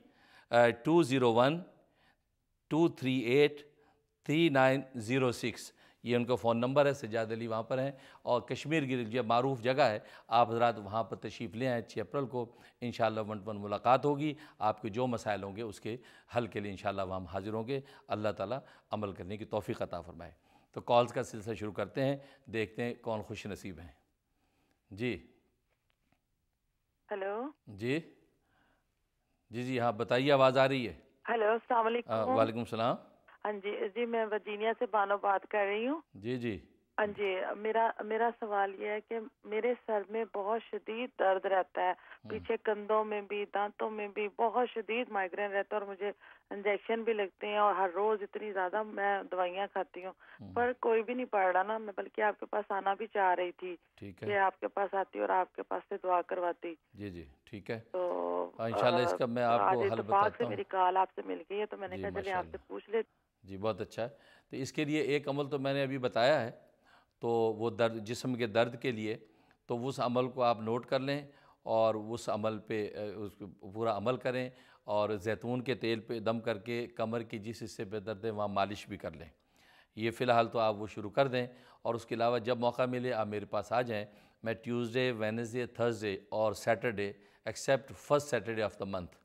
201-238-3906، یہ ان کا فون نمبر ہے۔ سجاد علی وہاں پر ہیں، اور کشمیر گرل جو معروف جگہ ہے، آپ حضرات وہاں پر تشریف لے آئیں۔ 6 اپریل کو انشاءاللہ 1 to 1 ملاقات ہوگی، آپ کے جو مسائل ہوں گے اس کے حل کے لیے انشاءاللہ وہاں ہم حاضر ہوں گے۔ اللہ تعالیٰ عمل کرنے کی توفیق عطا فرمائے۔ تو کالز کا سلسلہ شروع کرتے ہیں، دیکھتے ہیں کون خوش نصیب ہیں۔ جی ہیلو جی جی جی ہاں بتائیے، آواز آ رہی ہے؟ ہیلو السلام علیکم۔ وعلیکم السلام۔ ہاں جی میں ورجینیا سے بانو بات کر رہی ہوں۔ جی جی ہاں جی، میرا سوال یہ ہے کہ میرے سر میں بہت شدید درد رہتا ہے، پیچھے کندھوں میں بھی دانتوں میں بھی بہت شدید مائگرین رہتا ہے، اور مجھے انجیکشن بھی لگتے ہیں اور ہر روز اتنی زیادہ میں دوائیاں کھاتی ہوں، پر کوئی بھی نہیں پڑ رہا نا۔ میں بلکہ آپ کے پاس آنا بھی چاہ رہی تھی کہ آپ کے پاس آتی اور آپ کے پاس سے دعا کرواتی۔ جی جی ٹھیک ہے، تو انشاءاللہ اس کا میں آپ کو حل بتاتا ہوں۔ میری کال آپ سے مل گئی ہے تو میں نے کہا چلے آپ سے پوچھ لے۔ جی بہت اچھا ہے۔ تو اس کے لیے ایک عمل تو میں نے ابھی بتایا ہے، تو وہ درد، جسم کے درد کے لیے تو اس عمل کو آپ نوٹ کر لیں اور اس عمل پہ پورا عمل کریں، اور زیتون کے تیل پہ دم کر کے کمر کی جس حصے پہ درد ہے وہاں مالش بھی کر لیں۔ یہ فی الحال تو آپ وہ شروع کر دیں، اور اس کے علاوہ جب موقع ملے آپ میرے پاس آ جائیں۔ میں ٹیوزڈے، وینسڈے، تھرسڈے اور Saturday accept first Saturday of the month,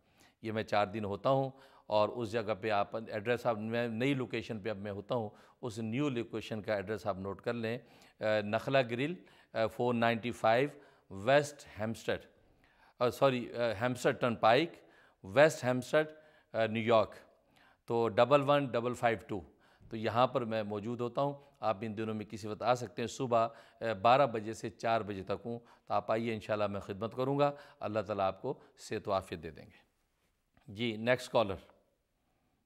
یہ میں 4 دن ہوتا ہوں، اور اس جگہ پہ آپ ایڈریس، آپ میں نئی لوکیشن پہ اب میں ہوتا ہوں، اس نیو لوکیشن کا ایڈریس آپ نوٹ کر لیں۔ Nakhla Grill 495 West Hempstead, Hempstead Turnpike, West Hempstead, New York, تو 11552۔ تو یہاں پر میں موجود ہوتا ہوں۔ آپ ان دنوں میں کسی وقت آ سکتے ہیں، صبح 12 بجے سے 4 بجے تک ہوں، تو آپ آئیے، انشاءاللہ میں خدمت کروں گا۔ اللہ تعالیٰ آپ کو صحت و عافیت دے دیں گے۔ جی نیکسٹ کالر۔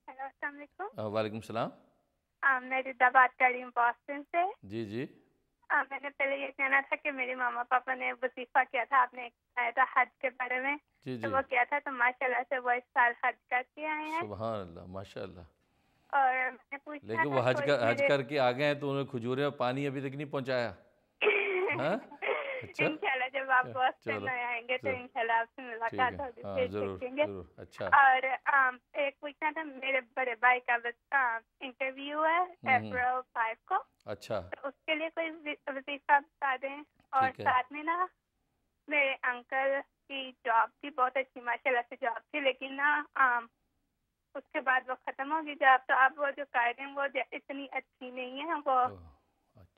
ہیلو السلام علیکم۔ وعلیکم السلام۔ میں ردا بات کر رہی ہوں باسٹن سے۔ جی جی میں نے پہلے یہ کہنا تھا کہ میرے ماما پاپا نے وظیفہ کیا تھا، آپ نے آیا تھا حج کے بارے میں، تو وہ کیا تھا، تو ماشاءاللہ سے وہ اس سال حج کر کے آئے ہیں۔ سبحان اللہ، ماشاء اللہ۔ اور میں نے پوچھا، لیکن وہ حج کر کے آ گئے ہیں تو انہیں کھجوریں اور پانی ابھی تک نہیں پہنچایا؟ انشاءاللہ جب آپ باسٹن آئیں گے تو انشاءاللہ آپ سے ملاقات ہوگی، پھر دیکھیں گے۔ اور ایک پوچھنا تھا، میرے بڑے بھائی کا انٹرویو ہے اپریل 5 کو، اچھا، تو اس کے لیے کوئی وظیفہ بتا دیں۔ اور ساتھ میں نا میرے انکل کی جاب تھی، بہت اچھی ماشاءاللہ سے جاب تھی، لیکن نا اس کے بعد وہ ختم ہوگی جاب، تو آپ وہ جو کر رہے ہیں وہ اتنی اچھی نہیں ہے، وہ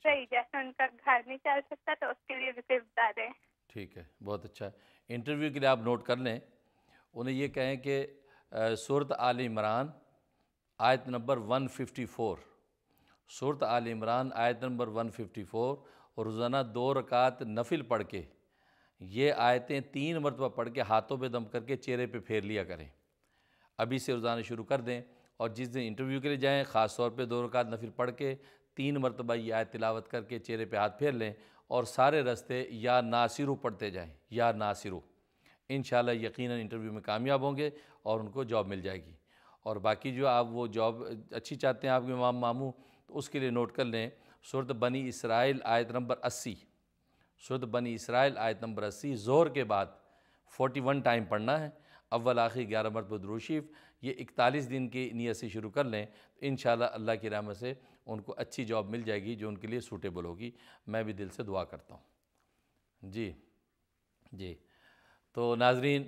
صحیح جیسے ان کا گھر نہیں چل سکتا، تو اس کے لیے بھی صرف بتا دیں۔ ٹھیک ہے، بہت اچھا ہے۔ انٹرویو کے لیے آپ نوٹ کر لیں، انہیں یہ کہیں کہ سورۃ آل عمران آیت نمبر 154، سورۃ آل عمران آیت نمبر 154، اور روزانہ 2 رکعت نفل پڑھ کے یہ آیتیں 3 مرتبہ پڑھ کے ہاتھوں پہ دم کر کے چہرے پہ پھیر لیا کریں۔ ابھی سے روزانہ شروع کر دیں، اور جس دن انٹرویو کے لیے جائیں خاص طور پہ 2 رکعت نفل پڑھ کے 3 مرتبہ یہ آیت تلاوت کر کے چہرے پہ ہاتھ پھیر لیں، اور سارے راستے یا ناصرو پڑھتے جائیں، یا ناصرو۔ انشاءاللہ یقیناً انٹرویو میں کامیاب ہوں گے اور ان کو جاب مل جائے گی۔ اور باقی جو آپ وہ جاب اچھی چاہتے ہیں آپ کے ماموں، تو اس کے لیے نوٹ کر لیں سورۃ بنی اسرائیل آیت نمبر 80، سورۃ بنی اسرائیل آیت نمبر 80، ظہر کے بعد 41 ٹائم پڑھنا ہے، اول آخر 11 مرتبہ درود شریف۔ یہ 41 دن کی نیت سے شروع کر لیں، انشاءاللہ اللہ کی رحمت سے ان کو اچھی جاب مل جائے گی جو ان کے لیے سوٹیبل ہوگی۔ میں بھی دل سے دعا کرتا ہوں۔ جی تو ناظرین،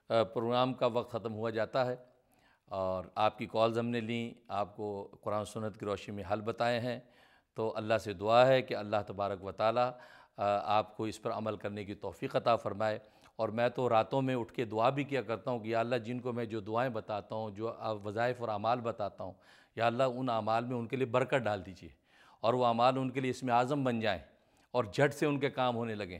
پروگرام کا وقت ختم ہوا جاتا ہے، اور آپ کی کالز ہم نے لیں، آپ کو قرآن سنت کی روشنی میں حل بتائے ہیں، تو اللہ سے دعا ہے کہ اللہ تبارک و تعالی آپ کو اس پر عمل کرنے کی توفیق عطا فرمائے۔ اور میں تو راتوں میں اٹھ کے دعا بھی کیا کرتا ہوں کہ یا اللہ جن کو میں جو دعائیں بتاتا ہوں، جو وظائف اور اعمال بتاتا ہوں، یا اللہ ان اعمال میں ان کے لیے برکت ڈال دیجیے، اور وہ اعمال ان کے لیے اسم اعظم بن جائیں اور جھٹ سے ان کے کام ہونے لگیں۔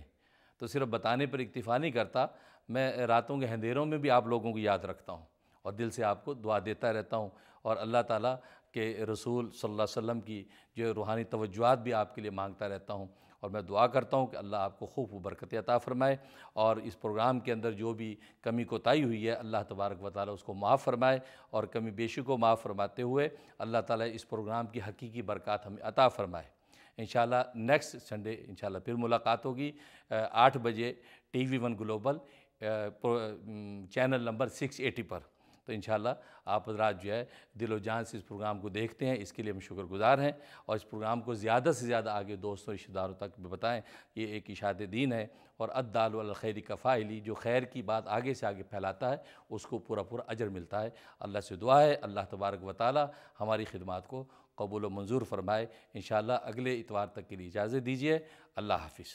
تو صرف بتانے پر اکتفا نہیں کرتا، میں راتوں کے اندھیروں میں بھی آپ لوگوں کو یاد رکھتا ہوں اور دل سے آپ کو دعا دیتا رہتا ہوں، اور اللہ تعالیٰ کے رسول صلی اللہ علیہ وسلم کی جو روحانی توجہات بھی آپ کے لیے مانگتا رہتا ہوں، اور میں دعا کرتا ہوں کہ اللہ آپ کو خوب و برکت عطا فرمائے، اور اس پروگرام کے اندر جو بھی کمی کوتاہی ہوئی ہے اللہ تبارک و تعالیٰ اس کو معاف فرمائے، اور کمی بیشی کو معاف فرماتے ہوئے اللہ تعالیٰ اس پروگرام کی حقیقی برکات ہمیں عطا فرمائے۔ انشاءاللہ نیکسٹ سنڈے انشاءاللہ پھر ملاقات ہوگی 8 بجے TV1 گلوبل چینل نمبر 680 پر۔ تو انشاءاللہ آپ حضرات جو ہے دل و جان سے اس پروگرام کو دیکھتے ہیں، اس کے لیے ہم شکر گزار ہیں، اور اس پروگرام کو زیادہ سے زیادہ آگے دوستوں رشتہ داروں تک بھی بتائیں۔ یہ ایک اشاعت دین ہے، اور الدال علی الخیر کفاعلی، جو خیر کی بات آگے سے آگے پھیلاتا ہے اس کو پورا اجر ملتا ہے۔ اللہ سے دعا ہے اللہ تبارک و تعالی ہماری خدمات کو قبول و منظور فرمائے۔ انشاءاللہ اگلے اتوار تک کے لیے اجازت دیجیے۔ اللہ حافظ۔